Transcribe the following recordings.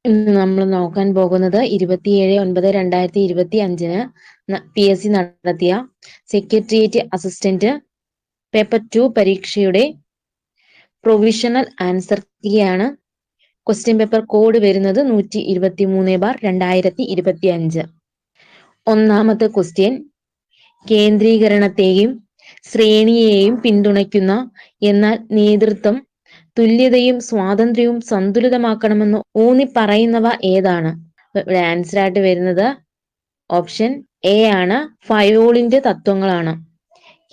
ഇന്ന് നമ്മൾ നോക്കാൻ പോകുന്നത് 27/9/2025 PSC നടത്തിയ സെക്രട്ടേറിയറ്റ് അസിസ്റ്റന്റ് പേപ്പർ 2 പരീക്ഷയുടെ പ്രൊവിഷണൽ ആൻസർ കീയാണ്. ക്വസ്റ്റ്യൻ പേപ്പർ കോഡ് വരുന്നത് 123/2025. ഒന്നാമത്തെ ക്വസ്റ്റ്യൻ, കേന്ദ്രീകരണത്തെയും ശ്രേണിയെയും പിന്തുണയ്ക്കുന്ന എന്നാൽ നേതൃത്വം തുല്യതയും സ്വാതന്ത്ര്യവും സന്തുലിതമാക്കണമെന്ന് ഊന്നി പറയുന്നവ ഏതാണ്? ഇവിടെ ആൻസർ ആയിട്ട് വരുന്നത് ഓപ്ഷൻ എ ആണ്. ഫയോളിന്റെ തത്വങ്ങളാണ്.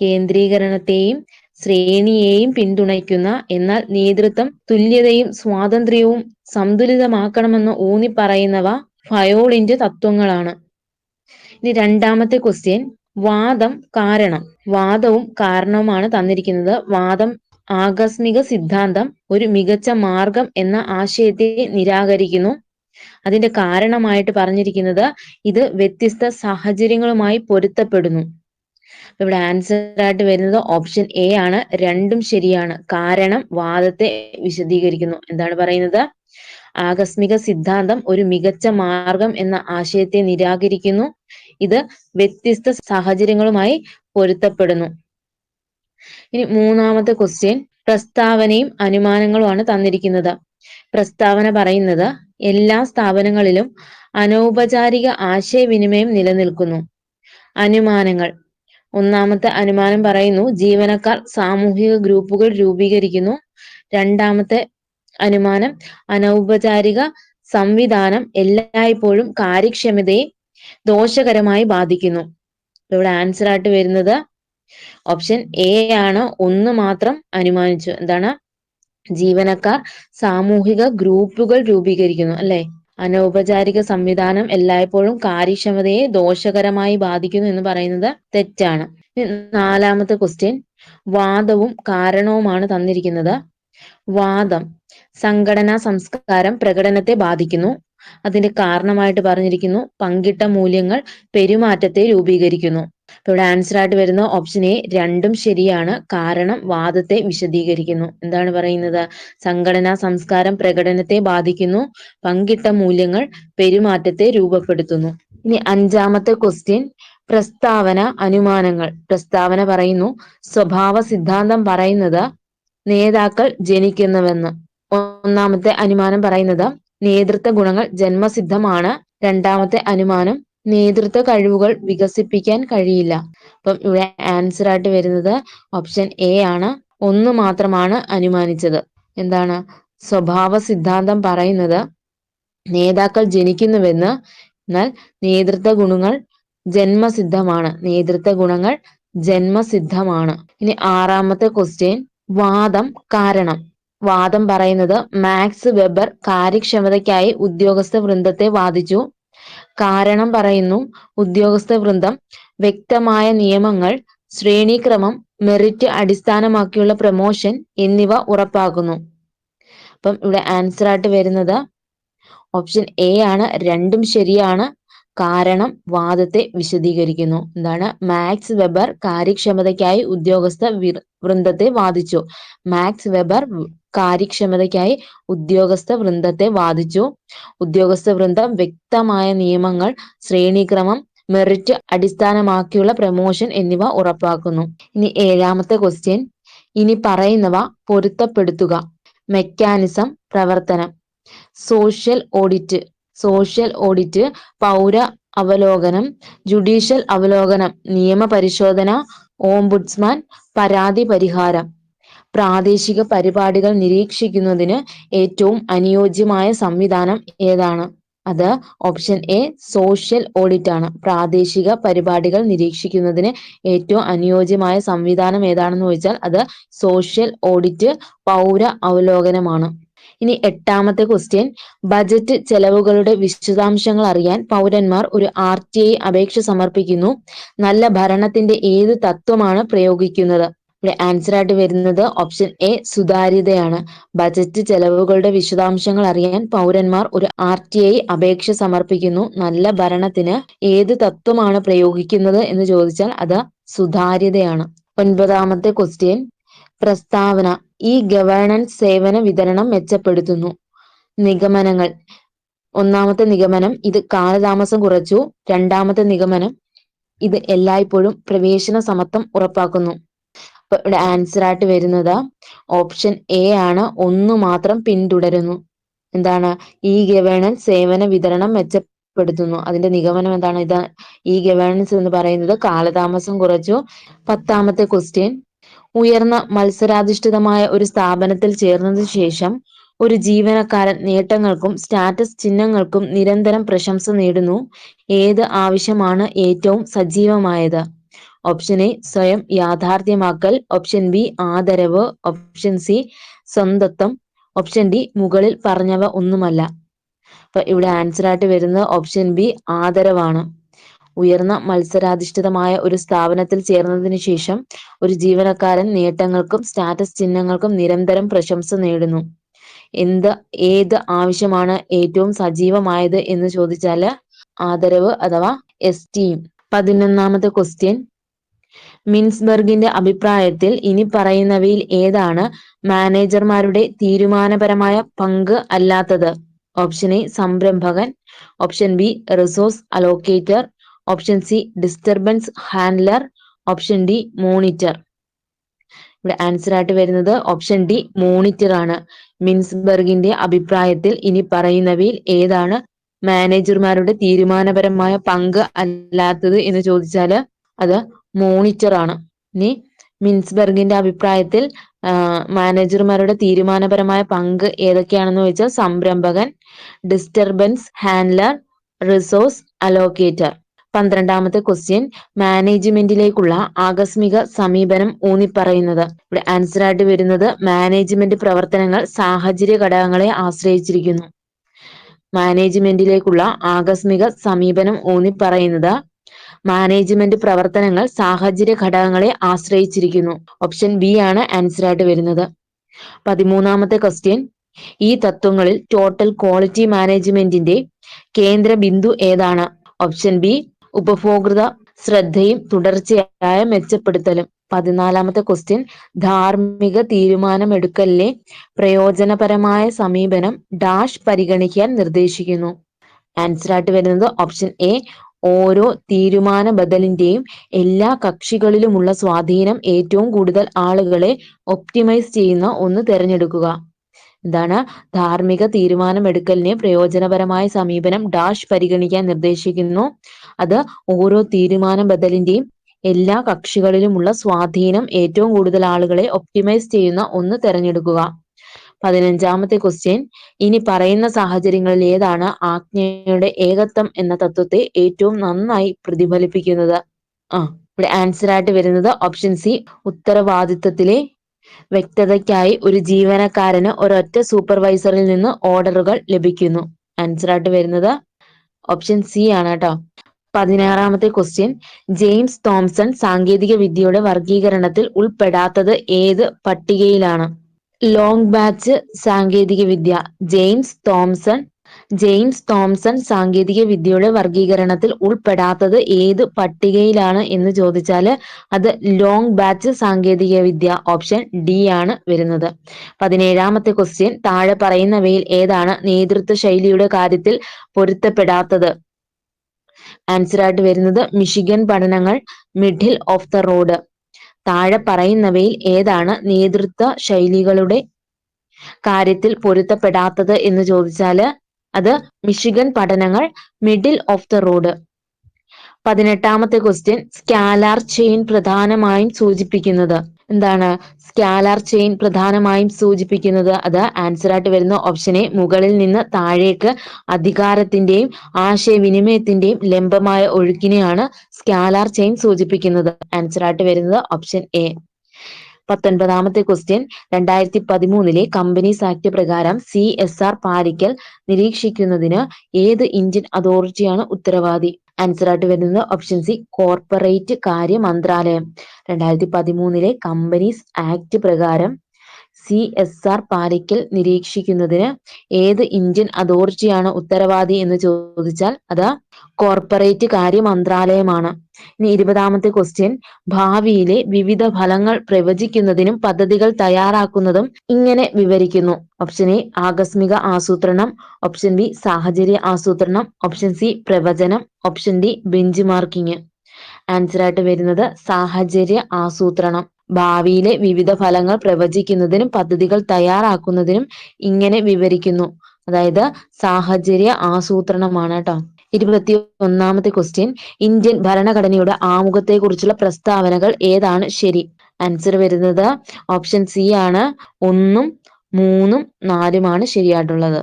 കേന്ദ്രീകരണത്തെയും ശ്രേണിയെയും പിന്തുണയ്ക്കുന്ന എന്നാൽ നേതൃത്വം തുല്യതയും സ്വാതന്ത്ര്യവും സന്തുലിതമാക്കണമെന്ന് ഊന്നി പറയുന്നവ ഫയോളിന്റെ തത്വങ്ങളാണ്. ഇനി രണ്ടാമത്തെ ക്വസ്റ്റ്യൻ, വാദം കാരണം. വാദവും കാരണവുമാണ് തന്നിരിക്കുന്നത്. വാദം ആകസ്മിക സിദ്ധാന്തം ഒരു മികച്ച മാർഗം എന്ന ആശയത്തെ നിരാകരിക്കുന്നു. അതിന്റെ കാരണമായിട്ട് പറഞ്ഞിരിക്കുന്നത് ഇത് വ്യത്യസ്ത സാഹചര്യങ്ങളുമായി പൊരുത്തപ്പെടുന്നു. ഇവിടെ ആൻസർ ആയിട്ട് വരുന്നത് ഓപ്ഷൻ എ ആണ്. രണ്ടും ശരിയാണ്. കാരണം വാദത്തെ വിശദീകരിക്കുന്നു. എന്താണ് പറയുന്നത്? ആകസ്മിക സിദ്ധാന്തം ഒരു മികച്ച മാർഗം എന്ന ആശയത്തെ നിരാകരിക്കുന്നു. ഇത് വ്യത്യസ്ത സാഹചര്യങ്ങളുമായി പൊരുത്തപ്പെടുന്നു. ഇനി മൂന്നാമത്തെ ക്വസ്റ്റ്യൻ, പ്രസ്താവനയും അനുമാനങ്ങളുമാണ് തന്നിരിക്കുന്നത്. പ്രസ്താവന പറയുന്നത് എല്ലാ സ്ഥാപനങ്ങളിലും അനൗപചാരിക ആശയവിനിമയം നിലനിൽക്കുന്നു. അനുമാനങ്ങൾ, ഒന്നാമത്തെ അനുമാനം പറയുന്നു ജീവനക്കാർ സാമൂഹിക ഗ്രൂപ്പുകൾ രൂപീകരിക്കുന്നു. രണ്ടാമത്തെ അനുമാനം അനൗപചാരിക സംവിധാനം എല്ലായ്പ്പോഴും കാര്യക്ഷമതയെ ദോഷകരമായി ബാധിക്കുന്നു. ഇവിടെ ആൻസർ ആയിട്ട് വരുന്നത് ഓപ്ഷൻ എ ആണ്. ഒന്ന് മാത്രം അനുമാനിച്ചു. എന്താണ്? ജീവനക്കാർ സാമൂഹിക ഗ്രൂപ്പുകൾ രൂപീകരിക്കുന്നു, അല്ലെ? അനൗപചാരിക സംവിധാനം എല്ലായ്പ്പോഴും കാര്യക്ഷമതയെ ദോഷകരമായി ബാധിക്കുന്നു എന്ന് പറയുന്നത് തെറ്റാണ്. നാലാമത്തെ ക്വസ്റ്റ്യൻ, വാദവും കാരണവുമാണ് തന്നിരിക്കുന്നത്. വാദം സംഘടനാ സംസ്കാരം പ്രകടനത്തെ ബാധിക്കുന്നു. അതിന്റെ കാരണമായിട്ട് പറഞ്ഞിരിക്കുന്നു പങ്കിട്ട മൂല്യങ്ങൾ പെരുമാറ്റത്തെ രൂപീകരിക്കുന്നു. ഇവിടെ ആൻസർ ആയിട്ട് വരുന്ന ഓപ്ഷൻ എ. രണ്ടും ശരിയാണ്. കാരണം വാദത്തെ വിശദീകരിക്കുന്നു. എന്താണ് പറയുന്നത്? സംഘടനാ സംസ്കാരം പ്രകടനത്തെ ബാധിക്കുന്നു. പങ്കിട്ട മൂല്യങ്ങൾ പെരുമാറ്റത്തെ രൂപപ്പെടുത്തുന്നു. ഇനി അഞ്ചാമത്തെ ക്വസ്റ്റ്യൻ, പ്രസ്താവന അനുമാനങ്ങൾ. പ്രസ്താവന പറയുന്നു സ്വഭാവ സിദ്ധാന്തം പറയുന്നത് നേതാക്കൾ ജനിക്കുന്നുവെന്ന്. ഒന്നാമത്തെ അനുമാനം പറയുന്നത് നേതൃത്വ ഗുണങ്ങൾ ജന്മസിദ്ധമാണ്. രണ്ടാമത്തെ അനുമാനം നേതൃത്വ കഴിവുകൾ വികസിപ്പിക്കാൻ കഴിയില്ല. അപ്പം ഇവിടെ ആൻസർ ആയിട്ട് വരുന്നത് ഓപ്ഷൻ എ ആണ്. ഒന്ന് മാത്രമാണ് അനുമാനിച്ചത്. എന്താണ്? സ്വഭാവ സിദ്ധാന്തം പറയുന്നത് നേതാക്കൾ ജനിക്കുന്നുവെന്ന്, എന്നാൽ നേതൃത്വ ഗുണങ്ങൾ ജന്മസിദ്ധമാണ്. നേതൃത്വ ഗുണങ്ങൾ ജന്മസിദ്ധമാണ്. ഇനി ആറാമത്തെ ക്വസ്റ്റ്യൻ, വാദം കാരണം. വാദം പറയുന്നത് മാക്സ് വെബർ കാര്യക്ഷമതയ്ക്കായി ഉദ്യോഗസ്ഥ വൃന്ദത്തെ വാദിച്ചു. കാരണം പറയുന്നു ഉദ്യോഗസ്ഥ വൃന്ദം വ്യക്തമായ നിയമങ്ങൾ, ശ്രേണീക്രമം, മെറിറ്റ് അടിസ്ഥാനമാക്കിയുള്ള പ്രമോഷൻ എന്നിവ ഉറപ്പാക്കുന്നു. അപ്പം ഇവിടെ ആൻസർ ആയിട്ട് വരുന്നത് ഓപ്ഷൻ എ ആണ്. രണ്ടും ശരിയാണ്. കാരണം വാദത്തെ വിശദീകരിക്കുന്നു. എന്താണ്? മാക്സ് വെബർ കാര്യക്ഷമതയ്ക്കായി ഉദ്യോഗസ്ഥ വൃന്ദത്തെ വാദിച്ചു. മാക്സ് വെബർ കാര്യക്ഷമതയ്ക്കായി ഉദ്യോഗസ്ഥ വൃന്ദത്തെ വാദിച്ചു. ഉദ്യോഗസ്ഥ വൃന്ദം വ്യക്തമായ നിയമങ്ങൾ, ശ്രേണീക്രമം, മെറിറ്റ് അടിസ്ഥാനമാക്കിയുള്ള പ്രമോഷൻ എന്നിവ ഉറപ്പാക്കുന്നു. ഇനി ഏഴാമത്തെ ക്വസ്റ്റ്യൻ, ഇനി പറയുന്നവ പൊരുത്തപ്പെടുത്തുക. മെക്കാനിസം പ്രവർത്തനം. Social audit. സോഷ്യൽ ഓഡിറ്റ് പൗര അവലോകനം, ജുഡീഷ്യൽ അവലോകനം നിയമപരിശോധന, ഓംബുഡ്സ്മാൻ പരാതി പരിഹാരം. പ്രാദേശിക പരിപാടികൾ നിരീക്ഷിക്കുന്നതിന് ഏറ്റവും അനുയോജ്യമായ സംവിധാനം ഏതാണ്? അത് ഓപ്ഷൻ എ സോഷ്യൽ ഓഡിറ്റ് ആണ്. പ്രാദേശിക പരിപാടികൾ നിരീക്ഷിക്കുന്നതിന് ഏറ്റവും അനുയോജ്യമായ സംവിധാനം ഏതാണെന്ന് ചോദിച്ചാൽ അത് സോഷ്യൽ ഓഡിറ്റ് പൗര അവലോകനമാണ്. ഇനി എട്ടാമത്തെ ക്വസ്റ്റ്യൻ, ബജറ്റ് ചെലവുകളുടെ വിശദാംശങ്ങൾ അറിയാൻ പൗരന്മാർ ഒരു RTI അപേക്ഷ സമർപ്പിക്കുന്നു. നല്ല ഭരണത്തിന്റെ ഏത് തത്വമാണ് പ്രയോഗിക്കുന്നത്? ഇവിടെ ആൻസർ ആയിട്ട് വരുന്നത് ഓപ്ഷൻ എ സുതാര്യതയാണ്. ബജറ്റ് ചെലവുകളുടെ വിശദാംശങ്ങൾ അറിയാൻ പൗരന്മാർ ഒരു RTI അപേക്ഷ സമർപ്പിക്കുന്നു. നല്ല ഭരണത്തിന് ഏത് തത്വമാണ് പ്രയോഗിക്കുന്നത് എന്ന് ചോദിച്ചാൽ അത് സുതാര്യതയാണ്. ഒൻപതാമത്തെ ക്വസ്റ്റ്യൻ, പ്രസ്താവന ഈ ഗവേണൻസ് സേവന വിതരണം മെച്ചപ്പെടുത്തുന്നു. നിഗമനങ്ങൾ ഒന്നാമത്തെ നിഗമനം ഇത് കാലതാമസം കുറച്ചു. രണ്ടാമത്തെ നിഗമനം ഇത് എല്ലായ്പ്പോഴും പ്രവേശന സമത്വം ഉറപ്പാക്കുന്നു. അപ്പൊ ഇവിടെ ആൻസർ ആയിട്ട് വരുന്നത് ഓപ്ഷൻ എ ആണ്. ഒന്നു മാത്രം പിന്തുടരുന്നു. എന്താണ്? ഇ ഗവേണൻസ് സേവന വിതരണം മെച്ചപ്പെടുത്തുന്നു. അതിന്റെ നിഗമനം എന്താണ്? ഇത് ഇ ഗവേണൻസ് എന്ന് പറയുന്നത് കാലതാമസം കുറച്ചു. 10ാമത്തെ ക്വസ്റ്റ്യൻ, ഉയർന്ന മത്സരാധിഷ്ഠിതമായ ഒരു സ്ഥാപനത്തിൽ ചേർന്നതിനു ശേഷം ഒരു ജീവനക്കാരൻ നേട്ടങ്ങൾക്കും സ്റ്റാറ്റസ് ചിഹ്നങ്ങൾക്കും നിരന്തരം പ്രശംസ നേടുന്നു. ഏത് ആവശ്യമാണ് ഏറ്റവും സജീവമായത്? ഓപ്ഷൻ എ സ്വയം യാഥാർത്ഥ്യമാക്കൽ, ഓപ്ഷൻ ബി ആദരവ്, ഓപ്ഷൻ സി സ്വന്തത്വം, ഓപ്ഷൻ ഡി മുകളിൽ പറഞ്ഞവ ഒന്നുമല്ല. അപ്പൊ ഇവിടെ ആൻസർ ആയിട്ട് വരുന്നത് ഓപ്ഷൻ ബി ആദരവാണ്. ഉയർന്ന മത്സരാധിഷ്ഠിതമായ ഒരു സ്ഥാപനത്തിൽ ചേർന്നതിന് ശേഷം ഒരു ജീവനക്കാരൻ നേട്ടങ്ങൾക്കും സ്റ്റാറ്റസ് ചിഹ്നങ്ങൾക്കും നിരന്തരം പ്രശംസ നേടുന്നു. ഏത് ആവശ്യമാണ് ഏറ്റവും സജീവമായത് എന്ന് ചോദിച്ചാല് ആദരവ് അഥവാ എസ്റ്റീം. 11ാമത്തെ ക്വസ്റ്റ്യൻ, മിൻസ്ബർഗിന്റെ അഭിപ്രായത്തിൽ ഇനി പറയുന്നവയിൽ ഏതാണ് മാനേജർമാരുടെ തീരുമാനപരമായ പങ്ക് അല്ലാത്തത്? ഓപ്ഷൻ എ സംരംഭകൻ, option B resource allocator, option C disturbance handler, option D monitor. ഇവിടെ ആൻസർ ആയിട്ട് വരുന്നത് ഓപ്ഷൻ ഡി മോണിറ്റർ ആണ്. മിൻസ്ബർഗിന്റെ അഭിപ്രായത്തിൽ ഇനി പറയുന്നവയിൽ ഏതാണ് മാനേജർമാരുടെ തീരുമാനപരമായ പങ്ക് അല്ലാത്തത് എന്ന് ചോദിച്ചാല് അത് മോണിറ്റർ ആണ്. ഇനി മിൻസ്ബർഗിന്റെ അഭിപ്രായത്തിൽ മാനേജർമാരുടെ തീരുമാനപരമായ പങ്ക് ഏതൊക്കെയാണെന്ന് ചോദിച്ചാൽ സംരംഭകൻ, disturbance handler, resource allocator. 12ാമത്തെ question, മാനേജ്മെന്റിലേക്കുള്ള ആകസ്മിക സമീപനം ഊന്നിപ്പറയുന്നത്. ഇവിടെ ആൻസർ ആയിട്ട് വരുന്നത് മാനേജ്മെന്റ് പ്രവർത്തനങ്ങൾ സാഹചര്യ ഘടകങ്ങളെ ആശ്രയിച്ചിരിക്കുന്നു. മാനേജ്മെന്റിലേക്കുള്ള ആകസ്മിക സമീപനം ഊന്നിപ്പറയുന്നത് മാനേജ്മെന്റ് പ്രവർത്തനങ്ങൾ സാഹചര്യ ഘടകങ്ങളെ ആശ്രയിച്ചിരിക്കുന്നു. ഓപ്ഷൻ ബി ആണ് ആൻസർ ആയിട്ട് വരുന്നത്. 13ാമത്തെ ക്വസ്റ്റ്യൻ, ഈ തത്വങ്ങളിൽ ടോട്ടൽ ക്വാളിറ്റി മാനേജ്മെന്റിന്റെ കേന്ദ്ര ബിന്ദു ഏതാണ്? ഓപ്ഷൻ ബി ഉപഭോക്തൃ ശ്രദ്ധയും തുടർച്ചയായ മെച്ചപ്പെടുത്തലും. 14ാമത്തെ ക്വസ്റ്റ്യൻ, ധാർമ്മിക തീരുമാനമെടുക്കലിലെ പ്രയോജനപരമായ സമീപനം ഡാഷ് പരിഗണിക്കാൻ നിർദ്ദേശിക്കുന്നു. ആൻസർ ആയിട്ട് വരുന്നത് ഓപ്ഷൻ എ ഓരോ തീരുമാന ബദലിന്റെയും എല്ലാ കക്ഷികളിലുമുള്ള സ്വാധീനം ഏറ്റവും കൂടുതൽ ആളുകളെ ഒപ്റ്റിമൈസ് ചെയ്യുന്ന ഒന്ന് തിരഞ്ഞെടുക്കുക. എന്താണ്? ധാർമ്മിക തീരുമാനമെടുക്കലിനെ പ്രയോജനപരമായ സമീപനം ഡാഷ് പരിഗണിക്കാൻ നിർദ്ദേശിക്കുന്നു. അത് ഓരോ തീരുമാന ബദലിന്റെയും എല്ലാ കക്ഷികളിലുമുള്ള സ്വാധീനം ഏറ്റവും കൂടുതൽ ആളുകളെ ഒപ്റ്റിമൈസ് ചെയ്യുന്ന ഒന്ന് തിരഞ്ഞെടുക്കുക. 15ാമത്തെ ക്വസ്റ്റ്യൻ, ഇനി പറയുന്ന സാഹചര്യങ്ങളിൽ ഏതാണ് ആജ്ഞയുടെ ഏകത്വം എന്ന തത്വത്തെ ഏറ്റവും നന്നായി പ്രതിഫലിപ്പിക്കുന്നത്? ഇവിടെ ആൻസർ ആയിട്ട് വരുന്നത് ഓപ്ഷൻ സി ഉത്തരവാദിത്വത്തിലെ വ്യക്തതയ്ക്കായി ഒരു ജീവനക്കാരന് ഒരൊറ്റ സൂപ്പർവൈസറിൽ നിന്ന് ഓർഡറുകൾ ലഭിക്കുന്നു. ആൻസർ ആയിട്ട് വരുന്നത് ഓപ്ഷൻ സി ആണ് കേട്ടോ. 16ാമത്തെ ക്വസ്റ്റ്യൻ, ജെയിംസ് തോംസൺ സാങ്കേതിക വിദ്യയുടെ വർഗീകരണത്തിൽ ഉൾപ്പെടാത്തത് ഏത് പട്ടികയിലാണ്? ലോങ് ബാച്ച് സാങ്കേതിക വിദ്യ. ജെയിംസ് തോംസൺ സാങ്കേതിക വിദ്യയുടെ വർഗീകരണത്തിൽ ഉൾപ്പെടാത്തത് ഏത് പട്ടികയിലാണ് എന്ന് ചോദിച്ചാല് അത് ലോങ് ബാച്ച് സാങ്കേതിക വിദ്യ. ഓപ്ഷൻ ഡി ആണ് വരുന്നത്. 17ാമത്തെ ക്വസ്റ്റ്യൻ, താഴെ പറയുന്നവയിൽ ഏതാണ് നേതൃത്വ ശൈലിയുടെ കാര്യത്തിൽ പൊരുത്തപ്പെടാത്തത്? ആൻസർ ആയിട്ട് വരുന്നത് മിഷിഗൻ പഠനങ്ങൾ മിഡിൽ ഓഫ് ദ റോഡ്. താഴെ പറയുന്നവയിൽ ഏതാണ് നേതൃത്വ ശൈലികളുടെ കാര്യത്തിൽ പൊരുത്തപ്പെടാത്തത് എന്ന് ചോദിച്ചാല് അത് മിഷിഗൻ പഠനങ്ങൾ മിഡിൽ ഓഫ് ദ റോഡ്. 18ാമത്തെ ക്വസ്റ്റ്യൻ, സ്കാലാർ ചെയിൻ പ്രധാനമായും സൂചിപ്പിക്കുന്നത് എന്താണ്? സ്കാലാർ ചെയിൻ പ്രധാനമായും സൂചിപ്പിക്കുന്നത് അത് ആൻസർ ആയിട്ട് വരുന്ന ഓപ്ഷൻ എ മുകളിൽ നിന്ന് താഴേക്ക് അധികാരത്തിന്റെയും ആശയവിനിമയത്തിന്റെയും ലംബമായ ഒഴുക്കിനെയാണ് സ്കാലാർ ചെയിൻ സൂചിപ്പിക്കുന്നത്. ആൻസർ ആയിട്ട് വരുന്നത് ഓപ്ഷൻ എ. 19ാമത്തെ ക്വസ്റ്റ്യൻ, 2013 കമ്പനീസ് ആക്ട് പ്രകാരം CSR പാലിക്കൽ നിരീക്ഷിക്കുന്നതിന് ഏത് ഇന്ത്യൻ അതോറിറ്റിയാണ് ഉത്തരവാദി? ആൻസർ ആയിട്ട് വരുന്നത് ഓപ്ഷൻ സി കോർപ്പറേറ്റ് കാര്യ മന്ത്രാലയം. 2013 കമ്പനീസ് ആക്ട് പ്രകാരം CSR പാലിക്കൽ നിരീക്ഷിക്കുന്നതിന് ഏത് ഇന്ത്യൻ അതോറിറ്റിയാണ് ഉത്തരവാദി എന്ന് ചോദിച്ചാൽ അത് കോർപ്പറേറ്റ് കാര്യ മന്ത്രാലയമാണ്. ഇനി 20ാമത്തെ ക്വസ്റ്റ്യൻ, ഭാവിയിലെ വിവിധ ഫലങ്ങൾ പ്രവചിക്കുന്നതിനും പദ്ധതികൾ തയ്യാറാക്കുന്നതും ഇങ്ങനെ വിവരിക്കുന്നു. ഓപ്ഷൻ എ ആകസ്മിക ആസൂത്രണം, ഓപ്ഷൻ ബി സാഹചര്യ ആസൂത്രണം, ഓപ്ഷൻ സി പ്രവചനം, option D bench marking. Answer ആയിട്ട് വരുന്നത് സാഹചര്യ ആസൂത്രണം. ഭാവിയിലെ വിവിധ ഫലങ്ങൾ പ്രവചിക്കുന്നതിനും പദ്ധതികൾ തയ്യാറാക്കുന്നതിനും ഇങ്ങനെ വിവരിക്കുന്നു. അതായത് സാഹചര്യ ആസൂത്രണമാണ് കേട്ടോ. 21ാമത്തെ ക്വസ്റ്റ്യൻ, ഇന്ത്യൻ ഭരണഘടനയുടെ ആമുഖത്തെക്കുറിച്ചുള്ള പ്രസ്താവനകൾ ഏതാണ് ശരി? ആൻസർ വരുന്നത് ഓപ്ഷൻ സി ആണ്. 1, 3, 4 ശരിയായിട്ടുള്ളത്.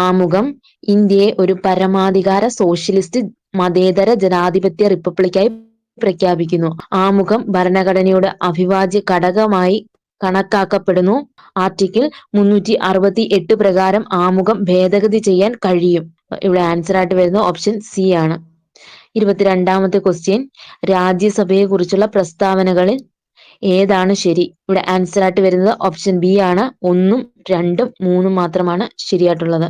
ആമുഖം ഇന്ത്യയെ ഒരു പരമാധികാര സോഷ്യലിസ്റ്റ് മതേതര ജനാധിപത്യ റിപ്പബ്ലിക്കായി പ്രഖ്യാപിക്കുന്നു. ആമുഖം ഭരണഘടനയുടെ അവിഭാജ്യ ഘടകമായി കണക്കാക്കപ്പെടുന്നു. ആർട്ടിക്കിൾ 368 പ്രകാരം ആമുഖം ഭേദഗതി ചെയ്യാൻ കഴിയും. ഇവിടെ ആൻസർ ആയിട്ട് വരുന്നത് ഓപ്ഷൻ സി ആണ്. 22ാമത്തെ ക്വസ്റ്റ്യൻ, രാജ്യസഭയെ കുറിച്ചുള്ള പ്രസ്താവനകളിൽ ഏതാണ് ശരി? ഇവിടെ ആൻസർ ആയിട്ട് വരുന്നത് ഓപ്ഷൻ ബി ആണ്. 1, 2, 3 മാത്രമാണ് ശരിയായിട്ടുള്ളത്.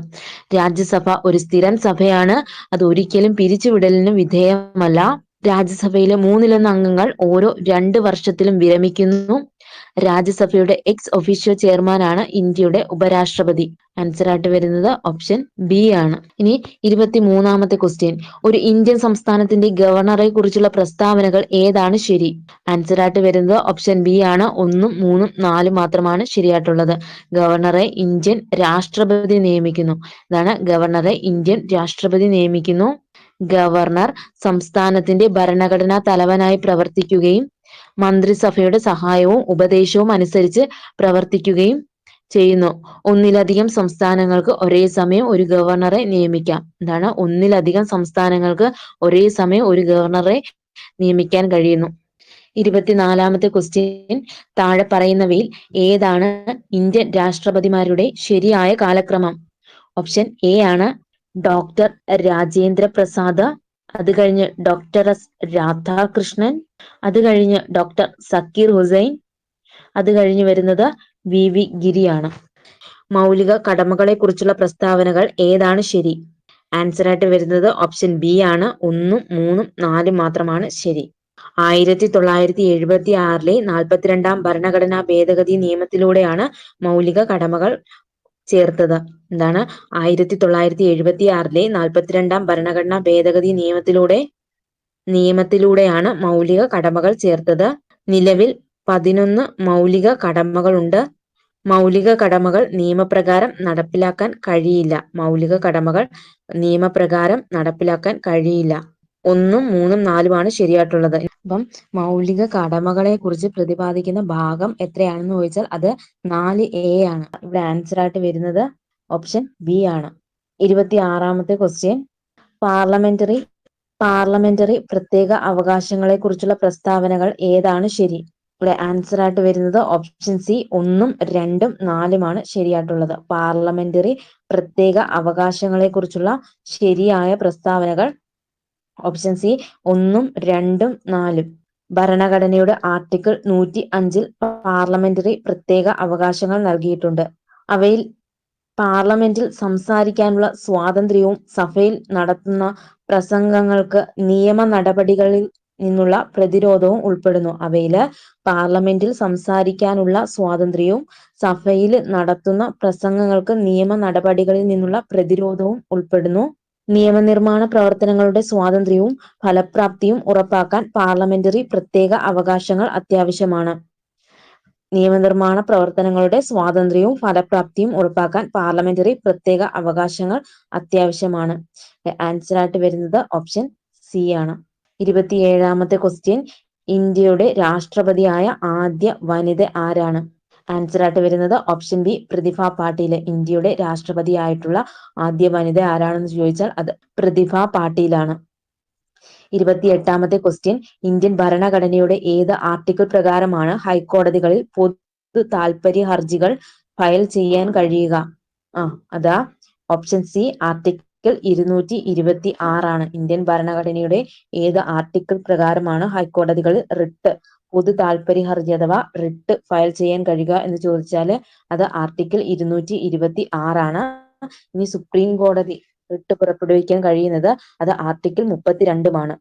രാജ്യസഭ ഒരു സ്ഥിരം സഭയാണ്. അത് ഒരിക്കലും പിരിച്ചുവിടലിന് വിധേയമല്ല. രാജ്യസഭയിലെ 3/1 അംഗങ്ങൾ ഓരോ 2 വർഷത്തിലും വിരമിക്കുന്നു. രാജ്യസഭയുടെ എക്സ് ഒഫീഷ്യോ ചെയർമാനാണ് ഇന്ത്യയുടെ ഉപരാഷ്ട്രപതി. ആൻസർ ആയിട്ട് വരുന്നത് ഓപ്ഷൻ ബി ആണ്. ഇനി 23ാമത്തെ ക്വസ്റ്റ്യൻ, ഒരു ഇന്ത്യൻ സംസ്ഥാനത്തിന്റെ ഗവർണറെ കുറിച്ചുള്ള പ്രസ്താവനകൾ ഏതാണ് ശരി? ആൻസർ ആയിട്ട് വരുന്നത് ഓപ്ഷൻ ബി ആണ്. 1, 3, 4 മാത്രമാണ് ശരിയായിട്ടുള്ളത്. ഗവർണറെ ഇന്ത്യൻ രാഷ്ട്രപതി നിയമിക്കുന്നു. ഇതാണ് ഗവർണറെ ഇന്ത്യൻ രാഷ്ട്രപതി നിയമിക്കുന്നു. ഗവർണർ സംസ്ഥാനത്തിന്റെ ഭരണഘടനാ തലവനായി പ്രവർത്തിക്കുകയും മന്ത്രിസഭയുടെ സഹായവും ഉപദേശവും അനുസരിച്ച് പ്രവർത്തിക്കുകയും ചെയ്യുന്നു. ഒന്നിലധികം സംസ്ഥാനങ്ങൾക്ക് ഒരേ സമയം ഒരു ഗവർണറെ നിയമിക്കാം. എന്താണ്? ഒന്നിലധികം സംസ്ഥാനങ്ങൾക്ക് ഒരേ സമയം ഒരു ഗവർണറെ നിയമിക്കാൻ കഴിയുന്നു. 24ാമത്തെ ക്വസ്റ്റ്യൻ, താഴെ പറയുന്നവയിൽ ഏതാണ് ഇന്ത്യൻ രാഷ്ട്രപതിമാരുടെ ശരിയായ കാലക്രമം? ഓപ്ഷൻ എ ആണ് ഡോക്ടർ രാജേന്ദ്ര പ്രസാദ്, അത് കഴിഞ്ഞ് ഡോക്ടർ എസ് രാധാകൃഷ്ണൻ, അത് കഴിഞ്ഞ് ഡോക്ടർ സക്കീർ ഹുസൈൻ, അത് കഴിഞ്ഞ് വരുന്നത് വി ഗിരിയാണ്. മൗലിക കടമകളെ കുറിച്ചുള്ള പ്രസ്താവനകൾ ഏതാണ് ശരി? ആൻസർ ആയിട്ട് വരുന്നത് ഓപ്ഷൻ ബി ആണ്. 1, 3, 4 മാത്രമാണ് ശരി. 1976 42ാം ഭരണഘടനാ ഭേദഗതി നിയമത്തിലൂടെയാണ് മൗലിക കടമകൾ ചേർത്തത്. എന്താണ്? 1976 42ാം ഭരണഘടനാ ഭേദഗതി നിയമത്തിലൂടെയാണ് മൗലിക കടമകൾ ചേർത്തത്. നിലവിൽ 11 മൗലിക കടമകളുണ്ട്. മൗലിക കടമകൾ നിയമപ്രകാരം നടപ്പിലാക്കാൻ കഴിയില്ല. മൗലിക കടമകൾ നിയമപ്രകാരം നടപ്പിലാക്കാൻ കഴിയില്ല. 1, 3, 4 ശരിയായിട്ടുള്ളത്. അപ്പം മൗലിക കടമകളെ കുറിച്ച് പ്രതിപാദിക്കുന്ന ഭാഗം എത്രയാണെന്ന് ചോദിച്ചാൽ അത് 4A ആണ്. ഇവിടെ ആൻസർ ആയിട്ട് വരുന്നത് ഓപ്ഷൻ ബി ആണ്. 26ാമത്തെ ക്വസ്റ്റ്യൻ, പാർലമെന്ററി പ്രത്യേക അവകാശങ്ങളെ കുറിച്ചുള്ള പ്രസ്താവനകൾ ഏതാണ് ശരി? ഇവിടെ ആൻസർ ആയിട്ട് വരുന്നത് ഓപ്ഷൻ സി 1, 2, 4 ശരിയായിട്ടുള്ളത്. പാർലമെന്ററി പ്രത്യേക അവകാശങ്ങളെ കുറിച്ചുള്ള ശരിയായ പ്രസ്താവനകൾ ഓപ്ഷൻ സി 1, 2, 4. ഭരണഘടനയുടെ ആർട്ടിക്കിൾ 105 പാർലമെന്ററി പ്രത്യേക അവകാശങ്ങൾ നൽകിയിട്ടുണ്ട്. അവയിൽ പാർലമെന്റിൽ സംസാരിക്കാനുള്ള സ്വാതന്ത്ര്യവും സഭയിൽ നടത്തുന്ന പ്രസംഗങ്ങൾക്ക് നിയമ നടപടികളിൽ നിന്നുള്ള പ്രതിരോധവും ഉൾപ്പെടുന്നു. അവയില് പാർലമെന്റിൽ സംസാരിക്കാനുള്ള സ്വാതന്ത്ര്യവും സഭയിൽ നടത്തുന്ന പ്രസംഗങ്ങൾക്ക് നിയമ നടപടികളിൽ നിന്നുള്ള പ്രതിരോധവും ഉൾപ്പെടുന്നു. നിയമനിർമ്മാണ പ്രവർത്തനങ്ങളുടെ സ്വാതന്ത്ര്യവും ഫലപ്രാപ്തിയും ഉറപ്പാക്കാൻ പാർലമെന്ററി പ്രത്യേക അവകാശങ്ങൾ അത്യാവശ്യമാണ്. നിയമനിർമ്മാണ പ്രവർത്തനങ്ങളുടെ സ്വാതന്ത്ര്യവും ഫലപ്രാപ്തിയും ഉറപ്പാക്കാൻ പാർലമെന്ററി പ്രത്യേക അവകാശങ്ങൾ അത്യാവശ്യമാണ്. ആൻസർ ആയിട്ട് വരുന്നത് ഓപ്ഷൻ സി ആണ്. 27ാമത്തെ ക്വസ്റ്റ്യൻ, ഇന്ത്യയുടെ രാഷ്ട്രപതിയായ ആദ്യ വനിത ആരാണ്? ആൻസർ ആയിട്ട് വരുന്നത് ഓപ്ഷൻ ബി പ്രതിഭ പാട്ടീൽ. ഇന്ത്യയുടെ രാഷ്ട്രപതിയായിട്ടുള്ള ആദ്യ വനിത ആരാണെന്ന് ചോദിച്ചാൽ അത് പ്രതിഭ പാട്ടീലാണ്. 28ാമത്തെ ക്വസ്റ്റ്യൻ, ഇന്ത്യൻ ഭരണഘടനയുടെ ഏത് ആർട്ടിക്കിൾ പ്രകാരമാണ് ഹൈക്കോടതികളിൽ പൊതു താൽപര്യ ഹർജികൾ ഫയൽ ചെയ്യാൻ കഴിയുക? അതാ ഓപ്ഷൻ സി ആർട്ടിക്കിൾ 226 ആണ്. ഇന്ത്യൻ ഭരണഘടനയുടെ ഏത് ആർട്ടിക്കിൾ പ്രകാരമാണ് ഹൈക്കോടതികളിൽ റിട്ട് പൊതു താൽപര്യ ഹർജി അഥവാ റിട്ട് ഫയൽ ചെയ്യാൻ കഴിയുക എന്ന് ചോദിച്ചാൽ അത് ആർട്ടിക്കിൾ 226 ഇനി സുപ്രീം കോടതി റിട്ട് പുറപ്പെടുവിക്കാൻ കഴിയുന്നത് അത് ആർട്ടിക്കിൾ 32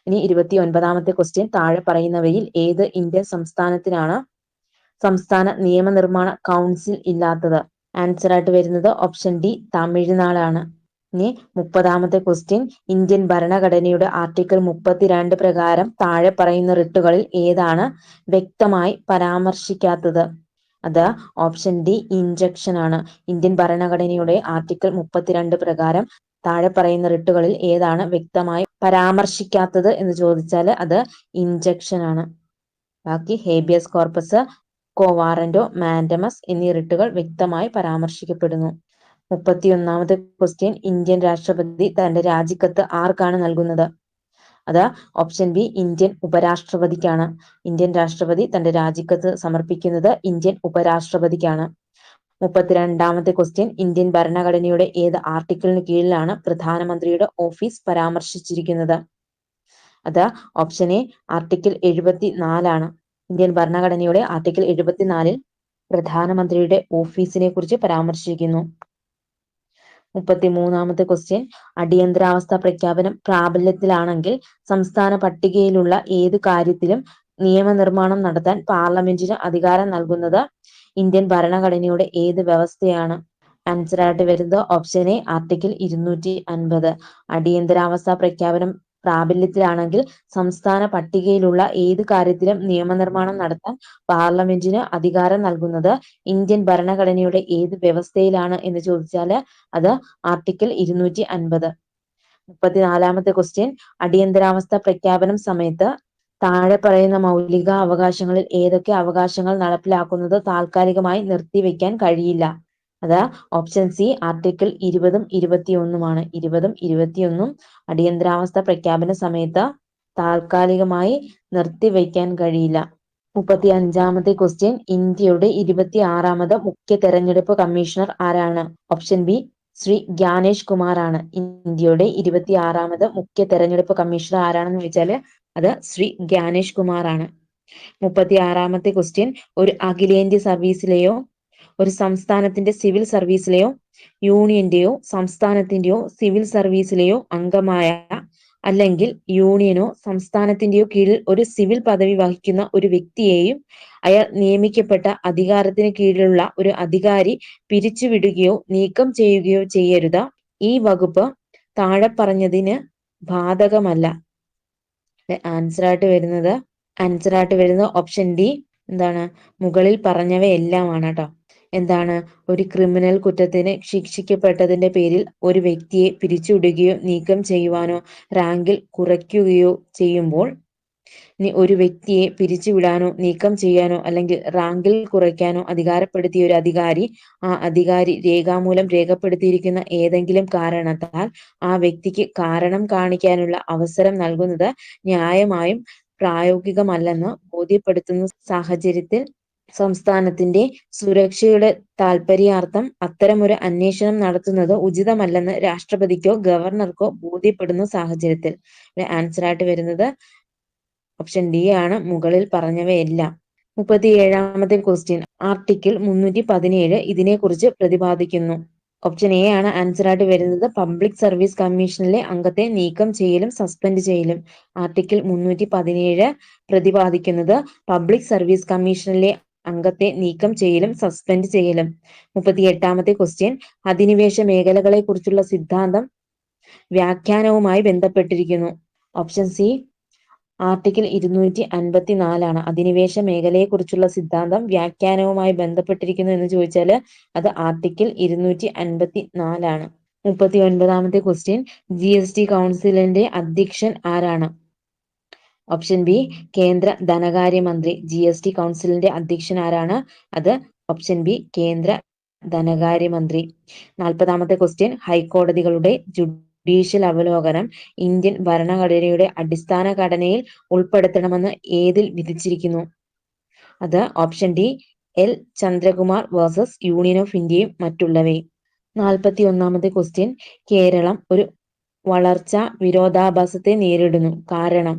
ഇനി 29ാമത്തെ ക്വസ്റ്റ്യൻ, താഴെ പറയുന്നവയിൽ ഏത് ഇന്ത്യൻ സംസ്ഥാനത്തിനാണ് സംസ്ഥാന നിയമനിർമ്മാണ കൗൺസിൽ ഇല്ലാത്തത്? ആൻസർ ആയിട്ട് വരുന്നത് ഓപ്ഷൻ ഡി, തമിഴ്നാടാണ്. ഇനി 30ാമത്തെ ക്വസ്റ്റ്യൻ, ഇന്ത്യൻ ഭരണഘടനയുടെ ആർട്ടിക്കിൾ 32 പ്രകാരം താഴെ പറയുന്ന റിട്ടുകളിൽ ഏതാണ് വ്യക്തമായി പരാമർശിക്കാത്തത്? അത് ഓപ്ഷൻ ഡി, ഇൻജക്ഷൻ ആണ്. ഇന്ത്യൻ ഭരണഘടനയുടെ ആർട്ടിക്കിൾ 32 പ്രകാരം താഴെ പറയുന്ന റിട്ടുകളിൽ ഏതാണ് വ്യക്തമായി പരാമർശിക്കാത്തത് എന്ന് ചോദിച്ചാൽ അത് ഇൻജക്ഷൻ ആണ്. ബാക്കി ഹേബിയസ് കോർപ്പസ്, കോവാറന്റോ, മാൻഡമസ് എന്നീ റിട്ടുകൾ വ്യക്തമായി പരാമർശിക്കപ്പെടുന്നു. 31ാമത്തെ ക്വസ്റ്റ്യൻ, ഇന്ത്യൻ രാഷ്ട്രപതി തന്റെ രാജിക്കത്ത് ആർക്കാണ് നൽകുന്നത്? അത് ഓപ്ഷൻ ബി, ഇന്ത്യൻ ഉപരാഷ്ട്രപതിക്കാണ്. ഇന്ത്യൻ രാഷ്ട്രപതി തന്റെ രാജിക്കത്ത് സമർപ്പിക്കുന്നത് ഇന്ത്യൻ ഉപരാഷ്ട്രപതിക്കാണ്. 32ാമത്തെ ക്വസ്റ്റ്യൻ, ഇന്ത്യൻ ഭരണഘടനയുടെ ഏത് ആർട്ടിക്കിളിന് കീഴിലാണ് പ്രധാനമന്ത്രിയുടെ ഓഫീസ് പരാമർശിച്ചിരിക്കുന്നത്? അത് ഓപ്ഷൻ എ, ആർട്ടിക്കിൾ 74 ഇന്ത്യൻ ഭരണഘടനയുടെ ആർട്ടിക്കിൾ 74 പ്രധാനമന്ത്രിയുടെ ഓഫീസിനെ കുറിച്ച് പരാമർശിക്കുന്നു. 33ാമത്തെ ക്വസ്റ്റ്യൻ, അടിയന്തരാവസ്ഥ പ്രഖ്യാപനം പ്രാബല്യത്തിലാണെങ്കിൽ സംസ്ഥാന പട്ടികയിലുള്ള ഏത് കാര്യത്തിലും നിയമനിർമ്മാണം നടത്താൻ പാർലമെന്റിന് അധികാരം നൽകുന്നത് ഇന്ത്യൻ ഭരണഘടനയുടെ ഏത് വ്യവസ്ഥയാണ്? ആൻസർ ആയിട്ട് വരുന്നത് ഓപ്ഷൻ എ, ആർട്ടിക്കിൾ 250 അടിയന്തരാവസ്ഥ പ്രഖ്യാപനം പ്രാബല്യത്തിലാണെങ്കിൽ സംസ്ഥാന പട്ടികയിലുള്ള ഏത് കാര്യത്തിലും നിയമനിർമ്മാണം നടത്താൻ പാർലമെന്റിന് അധികാരം നൽകുന്നത് ഇന്ത്യൻ ഭരണഘടനയുടെ ഏത് വ്യവസ്ഥയിലാണ് എന്ന് ചോദിച്ചാൽ അത് ആർട്ടിക്കിൾ 250. 34ാമത്തെ ക്വസ്റ്റ്യൻ, അടിയന്തരാവസ്ഥ പ്രഖ്യാപനം സമയത്ത് താഴെ പറയുന്ന മൗലിക അവകാശങ്ങളിൽ ഏതൊക്കെ അവകാശങ്ങൾ നടപ്പിലാക്കുന്നത് താൽക്കാലികമായി നിർത്തിവെക്കാൻ കഴിയില്ല? അത് ഓപ്ഷൻ സി, ആർട്ടിക്കിൾ 20ഉം 21ഉമാണ്. 20ഉം 21ഉം അടിയന്തരാവസ്ഥ പ്രഖ്യാപന സമയത്ത് താൽക്കാലികമായി നിർത്തിവെക്കാൻ കഴിയില്ല. 35ാമത്തെ ക്വസ്റ്റ്യൻ, ഇന്ത്യയുടെ 26ാമത് മുഖ്യ തെരഞ്ഞെടുപ്പ് കമ്മീഷണർ ആരാണ്? ഓപ്ഷൻ ബി, ശ്രീ ജ്ഞാനേഷ് കുമാർ ആണ്. ഇന്ത്യയുടെ 26ാമത് മുഖ്യ തെരഞ്ഞെടുപ്പ് കമ്മീഷണർ ആരാണെന്ന് ചോദിച്ചാൽ അത് ശ്രീ ജ്ഞാനേഷ് കുമാർ ആണ്. 36ാമത്തെ ക്വസ്റ്റ്യൻ, ഒരു അഖിലേന്ത്യാ സർവീസിലെയോ ഒരു സംസ്ഥാനത്തിന്റെ സിവിൽ സർവീസിലെയോ യൂണിയന്റെയോ സംസ്ഥാനത്തിന്റെയോ സിവിൽ സർവീസിലെയോ അംഗമായ അല്ലെങ്കിൽ യൂണിയനോ സംസ്ഥാനത്തിന്റെയോ കീഴിൽ ഒരു സിവിൽ പദവി വഹിക്കുന്ന ഒരു വ്യക്തിയെയും അയാൾ നിയമിക്കപ്പെട്ട അധികാരത്തിന് കീഴിലുള്ള ഒരു അധികാരി പിരിച്ചുവിടുകയോ നീക്കം ചെയ്യുകയോ ചെയ്യരുത്. ഈ വകുപ്പ് താഴെ പറഞ്ഞതിന് ബാധകമല്ല. ആൻസർ ആയിട്ട് വരുന്നത് ഓപ്ഷൻ ഡി, എന്താണ്, മുകളിൽ പറഞ്ഞവയെല്ലാമാണ് കേട്ടോ. എന്താണ്, ഒരു ക്രിമിനൽ കുറ്റത്തിന് ശിക്ഷിക്കപ്പെട്ടതിന്റെ പേരിൽ ഒരു വ്യക്തിയെ പിരിച്ചുവിടുകയോ നീക്കം ചെയ്യുവാനോ റാങ്കിൽ കുറയ്ക്കുകയോ ചെയ്യുമ്പോൾ ഒരു വ്യക്തിയെ പിരിച്ചുവിടാനോ നീക്കം ചെയ്യാനോ അല്ലെങ്കിൽ റാങ്കിൽ കുറയ്ക്കാനോ അധികാരപ്പെടുത്തിയ ഒരു അധികാരി ആ അധികാരി രേഖാമൂലം രേഖപ്പെടുത്തിയിരിക്കുന്ന ഏതെങ്കിലും കാരണത്താൽ ആ വ്യക്തിക്ക് കാരണം കാണിക്കാനുള്ള അവസരം നൽകുന്നത് ന്യായമായും പ്രായോഗികമല്ലെന്ന് ബോധ്യപ്പെടുത്തുന്ന സാഹചര്യത്തിൽ സംസ്ഥാനത്തിന്റെ സുരക്ഷയുടെ താൽപര്യാർത്ഥം അത്തരമൊരു അന്വേഷണം നടത്തുന്നത് ഉചിതമല്ലെന്ന് രാഷ്ട്രപതിക്കോ ഗവർണർക്കോ ബോധ്യപ്പെടുന്ന സാഹചര്യത്തിൽ. ആൻസർ ആയിട്ട് വരുന്നത് ഓപ്ഷൻ ഡി ആണ്, മുകളിൽ പറഞ്ഞവയെല്ലാം. 37ാമത്തെ ക്വസ്റ്റ്യൻ, ആർട്ടിക്കിൾ 317 ഇതിനെക്കുറിച്ച് പ്രതിപാദിക്കുന്നു. ഓപ്ഷൻ എ ആണ് ആൻസർ ആയിട്ട് വരുന്നത്. പബ്ലിക് സർവീസ് കമ്മീഷനിലെ അംഗത്തെ നീക്കം ചെയ്യലും സസ്പെൻഡ് ചെയ്യലും. ആർട്ടിക്കിൾ 317 പ്രതിപാദിക്കുന്നത് പബ്ലിക് സർവീസ് കമ്മീഷനിലെ അംഗത്തെ നീക്കം ചെയ്യലും സസ്പെൻഡ് ചെയ്യലും. 38ാമത്തെ ക്വസ്റ്റ്യൻ, അധിനിവേശ മേഖലകളെ കുറിച്ചുള്ള സിദ്ധാന്തം വ്യാഖ്യാനവുമായി ബന്ധപ്പെട്ടിരിക്കുന്നു. ഓപ്ഷൻ സി, ആർട്ടിക്കിൾ 254 അധിനിവേശ മേഖലയെ കുറിച്ചുള്ള സിദ്ധാന്തം വ്യാഖ്യാനവുമായി ബന്ധപ്പെട്ടിരിക്കുന്നു എന്ന് ചോദിച്ചാൽ അത് ആർട്ടിക്കിൾ 254. 39ാമത്തെ ക്വസ്റ്റ്യൻ, GST കൗൺസിലിന്റെ അധ്യക്ഷൻ ആരാണ്? ഓപ്ഷൻ ബി, കേന്ദ്ര ധനകാര്യമന്ത്രി. GST കൗൺസിലിന്റെ അധ്യക്ഷൻ ആരാണ്? അത് ഓപ്ഷൻ ബി, കേന്ദ്ര ധനകാര്യമന്ത്രി. 40ാമത്തെ ക്വസ്റ്റ്യൻ, ഹൈക്കോടതികളുടെ ജുഡീഷ്യൽ അവലോകനം ഇന്ത്യൻ ഭരണഘടനയുടെ അടിസ്ഥാന ഘടനയിൽ ഉൾപ്പെടുത്തണമെന്ന് ഏതിൽ വിധിച്ചിരിക്കുന്നു? അത് option D, L Chandrakumar versus union of ഇന്ത്യയും മറ്റുള്ളവയും. 41ാമത്തെ ക്വസ്റ്റ്യൻ, കേരളം ഒരു വളർച്ചാ വിരോധാഭാസത്തെ നേരിടുന്നു. കാരണം?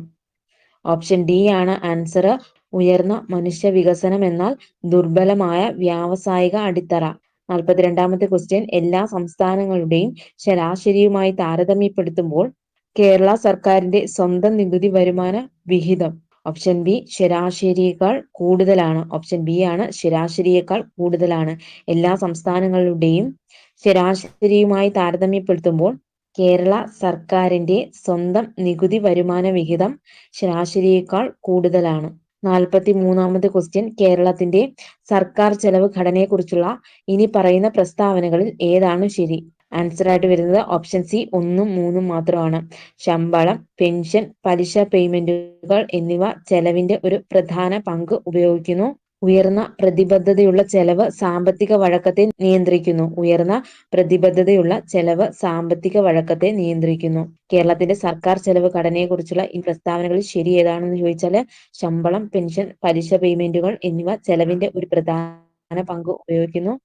ഓപ്ഷൻ ഡി ആണ് ആൻസർ, ഉയർന്ന മനുഷ്യ വികസനം എന്നാൽ ദുർബലമായ വ്യാവസായിക അടിത്തറ. 42ാമത്തെ ക്വസ്റ്റ്യൻ, എല്ലാ സംസ്ഥാനങ്ങളുടെയും ശരാശരിയുമായി താരതമ്യപ്പെടുത്തുമ്പോൾ കേരള സർക്കാരിന്റെ സ്വന്തം നികുതി വരുമാന വിഹിതം. ഓപ്ഷൻ ബി ശരാശരിയേക്കാൾ കൂടുതലാണ്. ഓപ്ഷൻ ബി ആണ് ശരാശരിയേക്കാൾ കൂടുതലാണ്. എല്ലാ സംസ്ഥാനങ്ങളുടെയും ശരാശരിയുമായി താരതമ്യപ്പെടുത്തുമ്പോൾ കേരള സർക്കാരിന്റെ സ്വന്തം നികുതി വരുമാന വിഹിതം ശരാശരിയേക്കാൾ കൂടുതലാണ്. 43ാമത്തെ ക്വസ്റ്റ്യൻ, കേരളത്തിന്റെ സർക്കാർ ചെലവ് ഘടനയെക്കുറിച്ചുള്ള ഇനി പറയുന്ന പ്രസ്താവനകളിൽ ഏതാണ് ശരി? ആൻസർ ആയിട്ട് വരുന്നത് ഓപ്ഷൻ സി 1ഉം 3ഉം മാത്രമാണ്. ശമ്പളം, പെൻഷൻ, പലിശ പേയ്മെന്റുകൾ എന്നിവ ചെലവിന്റെ ഒരു പ്രധാന പങ്ക് ഉപയോഗിക്കുന്നു. ഉയർന്ന പ്രതിബദ്ധതയുള്ള ചെലവ് സാമ്പത്തിക വഴക്കത്തെ നിയന്ത്രിക്കുന്നു. ഉയർന്ന പ്രതിബദ്ധതയുള്ള ചെലവ് സാമ്പത്തിക വഴക്കത്തെ നിയന്ത്രിക്കുന്നു. കേരളത്തിന്റെ സർക്കാർ ചെലവ് ഘടനയെക്കുറിച്ചുള്ള ഈ പ്രസ്താവനകളിൽ ശരി ഏതാണെന്ന് ചോദിച്ചാൽ ശമ്പളം, പെൻഷൻ, പലിശ പേയ്മെന്റുകൾ എന്നിവ ചെലവിന്റെ ഒരു പ്രധാന പങ്ക് ഉപയോഗിക്കുന്നു.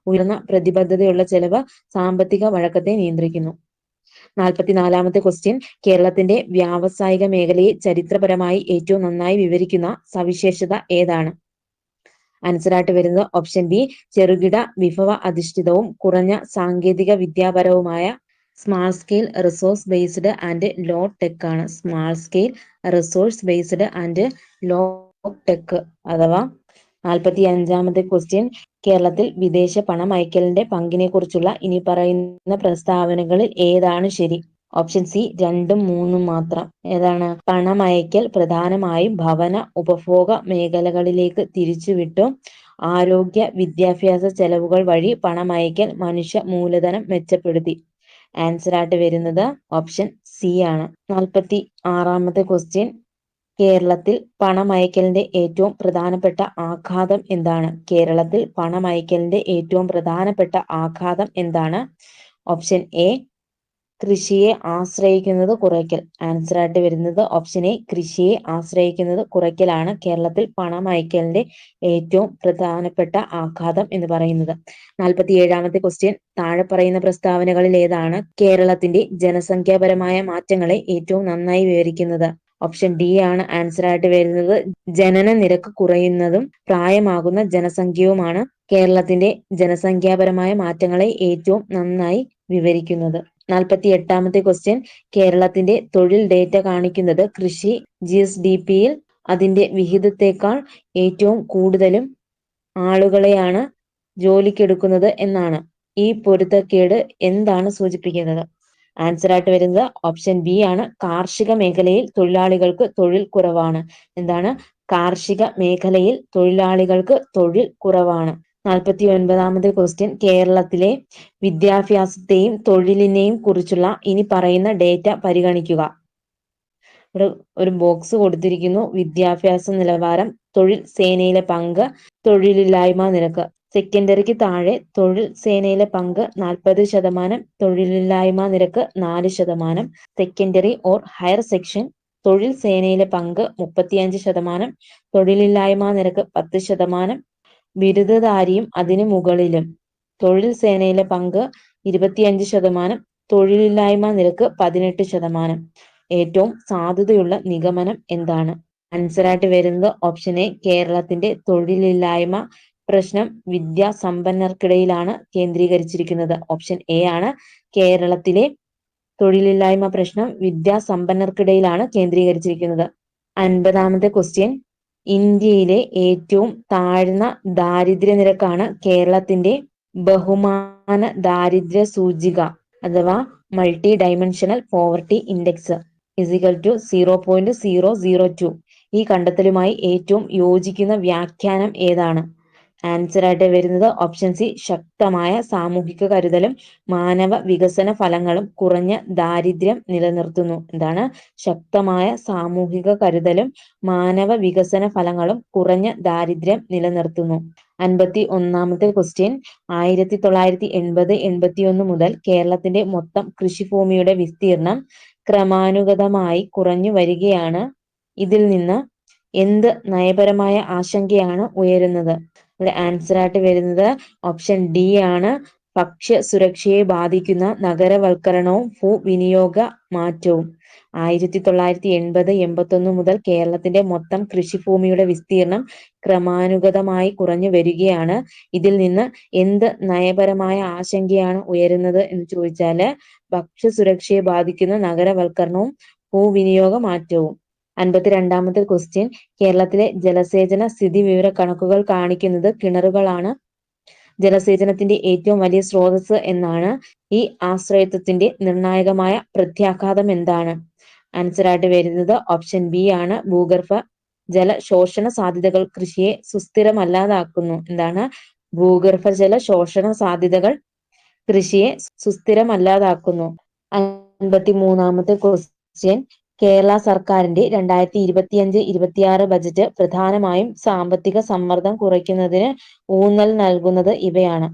ഉയർന്ന പ്രതിബദ്ധതയുള്ള ചെലവ് സാമ്പത്തിക വഴക്കത്തെ നിയന്ത്രിക്കുന്നു. 44ാമത്തെ ക്വസ്റ്റ്യൻ, കേരളത്തിന്റെ വ്യാവസായിക മേഖലയെ ചരിത്രപരമായി ഏറ്റവും നന്നായി വിവരിക്കുന്ന സവിശേഷത ഏതാണ്? ആൻസർ ആയിട്ട് വരുന്നത് ഓപ്ഷൻ ബി ചെറുകിട വിഭവ അധിഷ്ഠിതവും കുറഞ്ഞ സാങ്കേതിക വിദ്യാപരവുമായ small scale resource based and low tech ആണ്. Small scale resource based and low tech അഥവാ 45ാമത്തെ ക്വസ്റ്റ്യൻ, കേരളത്തിൽ വിദേശ പണമയക്കലിന്റെ പങ്കിനെ കുറിച്ചുള്ള ഇനി പറയുന്ന പ്രസ്താവനകളിൽ ഏതാണ് ശരി? ഓപ്ഷൻ സി 2ഉം 3ഉം മാത്രം. ഏതാണ്? പണമയക്കൽ പ്രധാനമായും ഭവന ഉപഭോഗ മേഖലകളിലേക്ക് തിരിച്ചുവിട്ടു. ആരോഗ്യ വിദ്യാഭ്യാസ ചെലവുകൾ വഴി പണമയക്കൽ മനുഷ്യ മൂലധനം മെച്ചപ്പെടുത്തി. ആൻസർ ആയിട്ട് വരുന്നത് ഓപ്ഷൻ സി ആണ്. 46ാമത്തെ ക്വസ്റ്റ്യൻ, കേരളത്തിൽ പണമയക്കലിന്റെ ഏറ്റവും പ്രധാനപ്പെട്ട ആഘാതം എന്താണ്? കേരളത്തിൽ പണമയക്കലിന്റെ ഏറ്റവും പ്രധാനപ്പെട്ട ആഘാതം എന്താണ്? ഓപ്ഷൻ എ കൃഷിയെ ആശ്രയിക്കുന്നത് കുറയ്ക്കൽ. ആൻസർ ആയിട്ട് വരുന്നത് ഓപ്ഷൻ എ കൃഷിയെ ആശ്രയിക്കുന്നത് കുറയ്ക്കലാണ് കേരളത്തിൽ പണമയക്കലിന്റെ ഏറ്റവും പ്രധാനപ്പെട്ട ആഘാതം എന്ന് പറയുന്നത്. 47ാമത്തെ ക്വസ്റ്റ്യൻ, താഴെ പറയുന്ന പ്രസ്താവനകളിൽ ഏതാണ് കേരളത്തിന്റെ ജനസംഖ്യാപരമായ മാറ്റങ്ങളെ ഏറ്റവും നന്നായി വിവരിക്കുന്നത്? ഓപ്ഷൻ ഡി ആണ് ആൻസർ ആയിട്ട് വരുന്നത്. ജനന നിരക്ക് കുറയുന്നതും പ്രായമാകുന്ന ജനസംഖ്യയുമാണ് കേരളത്തിന്റെ ജനസംഖ്യാപരമായ മാറ്റങ്ങളെ ഏറ്റവും നന്നായി വിവരിക്കുന്നത്. 48ാമത്തെ ക്വസ്റ്റ്യൻ, കേരളത്തിന്റെ തൊഴിൽ ഡേറ്റ കാണിക്കുന്നത് കൃഷി GSDP-യിൽ അതിന്റെ വിഹിതത്തെക്കാൾ ഏറ്റവും കൂടുതലും ആളുകളെയാണ് ജോലിക്കെടുക്കുന്നത് എന്നാണ്. ഈ പൊരുത്തക്കേട് എന്താണ് സൂചിപ്പിക്കുന്നത്? ആൻസർ ആയിട്ട് വരുന്നത് ഓപ്ഷൻ ബി ആണ്. കാർഷിക മേഖലയിൽ തൊഴിലാളികൾക്ക് തൊഴിൽ കുറവാണ്. എന്താണ്? കാർഷിക മേഖലയിൽ തൊഴിലാളികൾക്ക് തൊഴിൽ കുറവാണ്. 49ാമത്തെ ക്വസ്റ്റ്യൻ, കേരളത്തിലെ വിദ്യാഭ്യാസത്തെയും തൊഴിലിനെയും കുറിച്ചുള്ള ഇനി പറയുന്ന ഡേറ്റ പരിഗണിക്കുക. ഇവിടെ ഒരു ബോക്സ് കൊടുത്തിരിക്കുന്നു. വിദ്യാഭ്യാസ നിലവാരം, തൊഴിൽ സേനയിലെ പങ്ക്, തൊഴിലില്ലായ്മ നിരക്ക്. സെക്കൻഡറിക്ക് താഴെ തൊഴിൽ സേനയിലെ പങ്ക് 40%, തൊഴിലില്ലായ്മ നിരക്ക് 4%. സെക്കൻഡറി ഓർ ഹയർ സെക്ഷൻ തൊഴിൽ സേനയിലെ പങ്ക് 35%, തൊഴിലില്ലായ്മ നിരക്ക് 10%. ബിരുദധാരിയും അതിനു മുകളിലും തൊഴിൽ സേനയിലെ പങ്ക് 25%, തൊഴിലില്ലായ്മ നിരക്ക് 18%. ഏറ്റവും സാധുതയുള്ള നിഗമനം എന്താണ്? ആൻസർ ആയിട്ട് വരുന്നത് ഓപ്ഷൻ എ കേരളത്തിന്റെ തൊഴിലില്ലായ്മ പ്രശ്നം വിദ്യാസമ്പന്നർക്കിടയിലാണ് കേന്ദ്രീകരിച്ചിരിക്കുന്നത്. ഓപ്ഷൻ എ ആണ് കേരളത്തിലെ തൊഴിലില്ലായ്മ പ്രശ്നം വിദ്യാസമ്പന്നർക്കിടയിലാണ് കേന്ദ്രീകരിച്ചിരിക്കുന്നത്. 50ാമത്തെ ക്വസ്റ്റ്യൻ, ഇന്ത്യയിലെ ഏറ്റവും താഴ്ന്ന ദാരിദ്ര്യ നിരക്കാണ് കേരളത്തിന്റെ ബഹുമാന ദാരിദ്ര്യ സൂചിക അഥവാ മൾട്ടി ഡൈമെൻഷണൽ പോവർട്ടി ഇൻഡെക്സ് = 0.002. ഈ കണ്ടെത്തലുമായി ഏറ്റവും യോജിക്കുന്ന വ്യാഖ്യാനം ഏതാണ്? ആൻസർ ആയിട്ട് വരുന്നത് ഓപ്ഷൻ സി ശക്തമായ സാമൂഹിക കരുതലും മാനവ വികസന ഫലങ്ങളും കുറഞ്ഞ ദാരിദ്ര്യം നിലനിർത്തുന്നു. എന്താണ്? ശക്തമായ സാമൂഹിക കരുതലും മാനവ വികസന ഫലങ്ങളും കുറഞ്ഞ ദാരിദ്ര്യം നിലനിർത്തുന്നു. 51ാമത്തെ ക്വസ്റ്റ്യൻ, 1980-81 മുതൽ കേരളത്തിന്റെ മൊത്തം കൃഷിഭൂമിയുടെ വിസ്തീർണം ക്രമാനുഗതമായി കുറഞ്ഞു വരികയാണ്. ഇതിൽ നിന്ന് എന്ത് നയപരമായ ആശങ്കയാണ് ഉയരുന്നത്? ഇവിടെ ആൻസർ ആയിട്ട് വരുന്നത് ഓപ്ഷൻ ഡി ആണ്. ഭക്ഷ്യ സുരക്ഷയെ ബാധിക്കുന്ന നഗരവൽക്കരണവും ഭൂവിനിയോഗ മാറ്റവും. 1980-81 മുതൽ കേരളത്തിന്റെ മൊത്തം കൃഷിഭൂമിയുടെ വിസ്തീർണം ക്രമാനുഗതമായി കുറഞ്ഞു വരികയാണ്. ഇതിൽ നിന്ന് എന്ത് നയപരമായ ആശങ്കയാണ് ഉയരുന്നത് എന്ന് ചോദിച്ചാല് ഭക്ഷ്യസുരക്ഷയെ ബാധിക്കുന്ന നഗരവൽക്കരണവും ഭൂവിനിയോഗ മാറ്റവും. 52-ാമത്തെ ക്വസ്റ്റ്യൻ, കേരളത്തിലെ ജലസേചന സ്ഥിതിവിവര കണക്കുകൾ കാണിക്കുന്നത് കിണറുകളാണ് ജലസേചനത്തിന്റെ ഏറ്റവും വലിയ സ്രോതസ് എന്നാണ്. ഈ ആശ്രയത്വത്തിന്റെ നിർണായകമായ പ്രത്യാഘാതം എന്താണ്? ആൻസർ ആയിട്ട് വരുന്നത് ഓപ്ഷൻ ബി ആണ്. ഭൂഗർഭ ജല ശോഷണ സാധ്യതകൾ കൃഷിയെ സുസ്ഥിരമല്ലാതാക്കുന്നു. എന്താണ്? ഭൂഗർഭജല ശോഷണ സാധ്യതകൾ കൃഷിയെ സുസ്ഥിരമല്ലാതാക്കുന്നു. 53-ാമത്തെ ക്വസ്റ്റ്യൻ, കേരള സർക്കാരിന്റെ 2025-26 ബജറ്റ് പ്രധാനമായും സാമ്പത്തിക സമ്മർദ്ദം കുറയ്ക്കുന്നതിന് ഊന്നൽ നൽകുന്നത് ഇവയാണ്.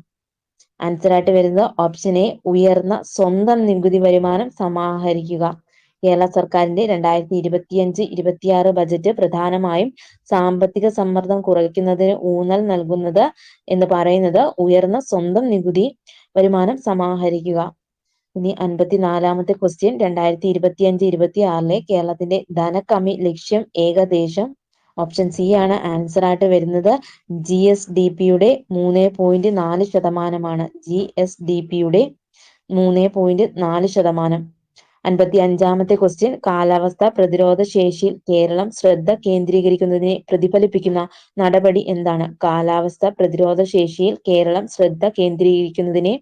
ആൻസർ ആയിട്ട് വരുന്നത് ഓപ്ഷൻ എ, ഉയർന്ന സ്വന്തം നികുതി വരുമാനം സമാഹരിക്കുക. കേരള സർക്കാരിന്റെ 2025-26 ബജറ്റ് പ്രധാനമായും സാമ്പത്തിക സമ്മർദ്ദം കുറയ്ക്കുന്നതിന് ഊന്നൽ നൽകുന്നത് എന്ന് പറയുന്നത് ഉയർന്ന സ്വന്തം നികുതി വരുമാനം സമാഹരിക്കുക. ഇനി 54-ാമത്തെ ക്വസ്റ്റ്യൻ, 2025-26 കേരളത്തിന്റെ ധനകമ്മി ലക്ഷ്യം ഏകദേശം. ഓപ്ഷൻ സി ആണ് ആൻസർ ആയിട്ട് വരുന്നത്. GSDPയുടെ 3.4%. GSDPയുടെ 3.4%. 55-ാമത്തെ ക്വസ്റ്റ്യൻ, കാലാവസ്ഥ പ്രതിരോധ ശേഷിയിൽ കേരളം ശ്രദ്ധ കേന്ദ്രീകരിക്കുന്നതിനെ പ്രതിഫലിപ്പിക്കുന്ന നടപടി എന്താണ്? കാലാവസ്ഥ പ്രതിരോധ ശേഷിയിൽ കേരളം ശ്രദ്ധ കേന്ദ്രീകരിക്കുന്നതിനെ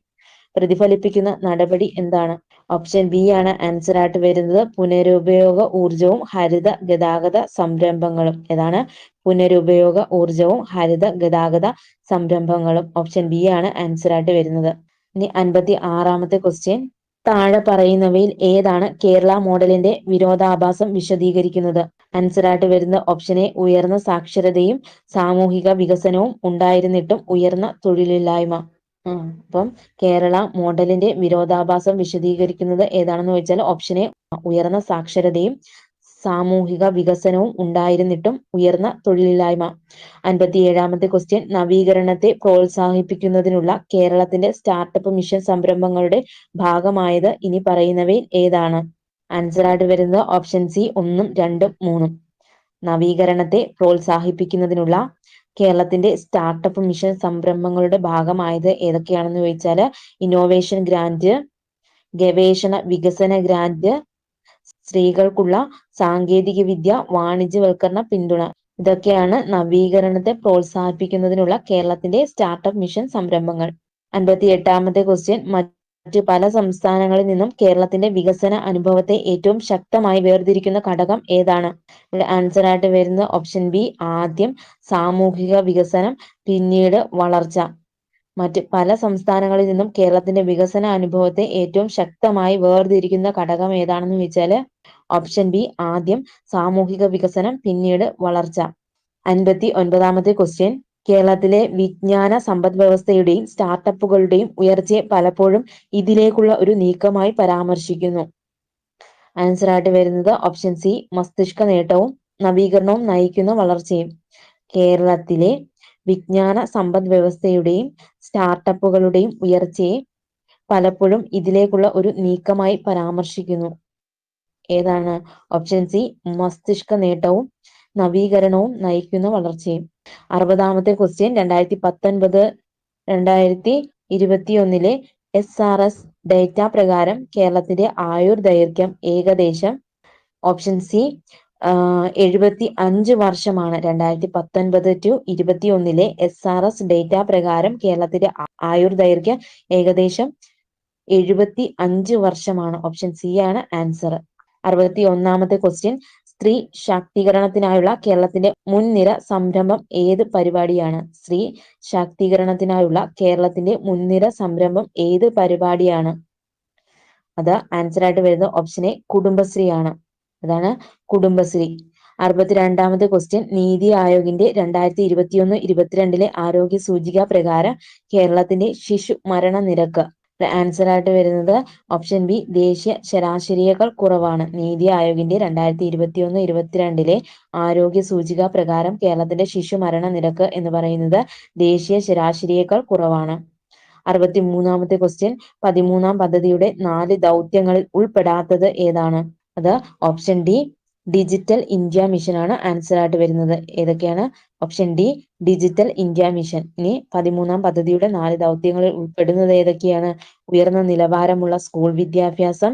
പ്രതിഫലിപ്പിക്കുന്ന നടപടി എന്താണ്? ഓപ്ഷൻ ബി ആണ് ആൻസർ ആയിട്ട് വരുന്നത്. പുനരുപയോഗ ഊർജവും ഹരിത ഗതാഗത സംരംഭങ്ങളും. ഏതാണ്? പുനരുപയോഗ ഊർജവും ഹരിത ഗതാഗത സംരംഭങ്ങളും. ഓപ്ഷൻ ബി ആണ് ആൻസർ ആയിട്ട് വരുന്നത്. ഇനി 56-ാമത്തെ ക്വസ്റ്റ്യൻ, താഴെ പറയുന്നവയിൽ ഏതാണ് കേരള മോഡലിന്റെ വിരോധാഭാസം വിശദീകരിക്കുന്നത്? ആൻസർ ആയിട്ട് വരുന്ന ഓപ്ഷൻ എ, ഉയർന്ന സാക്ഷരതയും സാമൂഹിക വികസനവും ഉണ്ടായിരുന്നിട്ടും ഉയർന്ന തൊഴിലില്ലായ്മ. അപ്പം കേരള മോഡലിന്റെ വിരോധാഭാസം വിശദീകരിക്കുന്നത് ഏതാണെന്ന് ചോദിച്ചാൽ ഓപ്ഷൻ എ, ഉയർന്ന സാക്ഷരതയും സാമൂഹിക വികസനവും ഉണ്ടായിരുന്നിട്ടും ഉയർന്ന തൊഴിലില്ലായ്മ. 57-ാമത്തെ ക്വസ്റ്റ്യൻ, നവീകരണത്തെ പ്രോത്സാഹിപ്പിക്കുന്നതിനുള്ള കേരളത്തിന്റെ സ്റ്റാർട്ടപ്പ് മിഷൻ സംരംഭങ്ങളുടെ ഭാഗമായത് ഇനി പറയുന്നവയിൽ ഏതാണ്? ആൻസർ ആയിട്ട് വരുന്നത് ഓപ്ഷൻ സി, 1, 2, 3. നവീകരണത്തെ പ്രോത്സാഹിപ്പിക്കുന്നതിനുള്ള കേരളത്തിന്റെ സ്റ്റാർട്ടപ്പ് മിഷൻ സംരംഭങ്ങളുടെ ഭാഗമായത് ഏതൊക്കെയാണെന്ന് ചോദിച്ചാൽ ഇന്നോവേഷൻ ഗ്രാന്റ്, ഗവേഷണ വികസന ഗ്രാന്റ്, സ്ത്രീകൾക്കുള്ള സാങ്കേതിക വിദ്യ വാണിജ്യവൽക്കരണ പിന്തുണ. ഇതൊക്കെയാണ് നവീകരണത്തെ പ്രോത്സാഹിപ്പിക്കുന്നതിനുള്ള കേരളത്തിന്റെ സ്റ്റാർട്ടപ്പ് മിഷൻ സംരംഭങ്ങൾ. 58-ാമത്തെ ക്വസ്റ്റ്യൻ, മറ്റ് പല സംസ്ഥാനങ്ങളിൽ നിന്നും കേരളത്തിന്റെ വികസന അനുഭവത്തെ ഏറ്റവും ശക്തമായി വേർതിരിക്കുന്ന ഘടകം ഏതാണ്? ഇവിടെ ആൻസർ ആയിട്ട് വരുന്ന ഓപ്ഷൻ ബി, ആദ്യം സാമൂഹിക വികസനം പിന്നീട് വളർച്ച. മറ്റ് പല സംസ്ഥാനങ്ങളിൽ നിന്നും കേരളത്തിന്റെ വികസന അനുഭവത്തെ ഏറ്റവും ശക്തമായി വേർതിരിക്കുന്ന ഘടകം ഏതാണെന്ന് ചോദിച്ചാൽ ഓപ്ഷൻ ബി, ആദ്യം സാമൂഹിക വികസനം പിന്നീട് വളർച്ച. 59-ാമത്തെ ക്വസ്റ്റ്യൻ, കേരളത്തിലെ വിജ്ഞാന സമ്പദ് വ്യവസ്ഥയുടെയും സ്റ്റാർട്ടപ്പുകളുടെയും ഉയർച്ചയെ പലപ്പോഴും ഇതിലേക്കുള്ള ഒരു നീക്കമായി പരാമർശിക്കുന്നു. ആൻസർ ആയിട്ട് വരുന്നത് ഓപ്ഷൻ സി, മസ്തിഷ്ക നേട്ടവും നവീകരണവും നയിക്കുന്ന വളർച്ചയും. കേരളത്തിലെ വിജ്ഞാന സമ്പദ് വ്യവസ്ഥയുടെയും സ്റ്റാർട്ടപ്പുകളുടെയും ഉയർച്ചയെ പലപ്പോഴും ഇതിലേക്കുള്ള ഒരു നീക്കമായി പരാമർശിക്കുന്നു. ഏതാണ്? ഓപ്ഷൻ സി, മസ്തിഷ്ക നേട്ടവും നവീകരണവും നയിക്കുന്ന വളർച്ചയും. 60-ാമത്തെ ക്വസ്റ്റ്യൻ, 2019-2021 SRS ഡേറ്റ പ്രകാരം കേരളത്തിന്റെ ആയുർദൈർഘ്യം ഏകദേശം. ഓപ്ഷൻ സി, 75 വർഷമാണ്. 2019-2021 SRS ഡേറ്റ പ്രകാരം കേരളത്തിന്റെ ആയുർദൈർഘ്യം ഏകദേശം 75 വർഷമാണ്. ഓപ്ഷൻ സി ആണ് ആൻസർ. 61-ാമത്തെ ക്വസ്റ്റ്യൻ, സ്ത്രീ ശാക്തീകരണത്തിനായുള്ള കേരളത്തിന്റെ മുൻനിര സംരംഭം ഏത് പരിപാടിയാണ്? സ്ത്രീ ശാക്തീകരണത്തിനായുള്ള കേരളത്തിന്റെ മുൻനിര സംരംഭം ഏത് പരിപാടിയാണ്? അത് ആൻസർ ആയിട്ട് വരുന്നത് ഓപ്ഷൻ എ, കുടുംബശ്രീ ആണ്. അതാണ് കുടുംബശ്രീ. 62-ാമത്തെ ക്വസ്റ്റ്യൻ, നീതി ആയോഗിന്റെ 2021-22 ആരോഗ്യ സൂചിക പ്രകാരം കേരളത്തിന്റെ ശിശു മരണ നിരക്ക്. ആൻസർ ആയിട്ട് വരുന്നത് ഓപ്ഷൻ ബി, ദേശീയ ശരാശരിയേക്കാൾ കുറവാണ്. നീതി ആയോഗിന്റെ 2021-22 ആരോഗ്യ സൂചിക പ്രകാരം കേരളത്തിന്റെ ശിശു മരണ നിരക്ക് എന്ന് പറയുന്നത് ദേശീയ ശരാശരിയേക്കാൾ കുറവാണ്. 63-ാമത്തെ ക്വസ്റ്റ്യൻ, 13-ാം പദ്ധതിയുടെ 4 ദൗത്യങ്ങളിൽ ഉൾപ്പെടാത്തത് ഏതാണ്? അത് option D digital India mission ആണ് ആൻസർ ആയിട്ട് വരുന്നത്. ഏതൊക്കെയാണ്? Option D digital India mission. ഇനി 13-ാം പദ്ധതിയുടെ 4 ദൗത്യങ്ങളിൽ ഉൾപ്പെടുന്നത് ഏതൊക്കെയാണ്? ഉയർന്ന നിലവാരമുള്ള സ്കൂൾ വിദ്യാഭ്യാസം,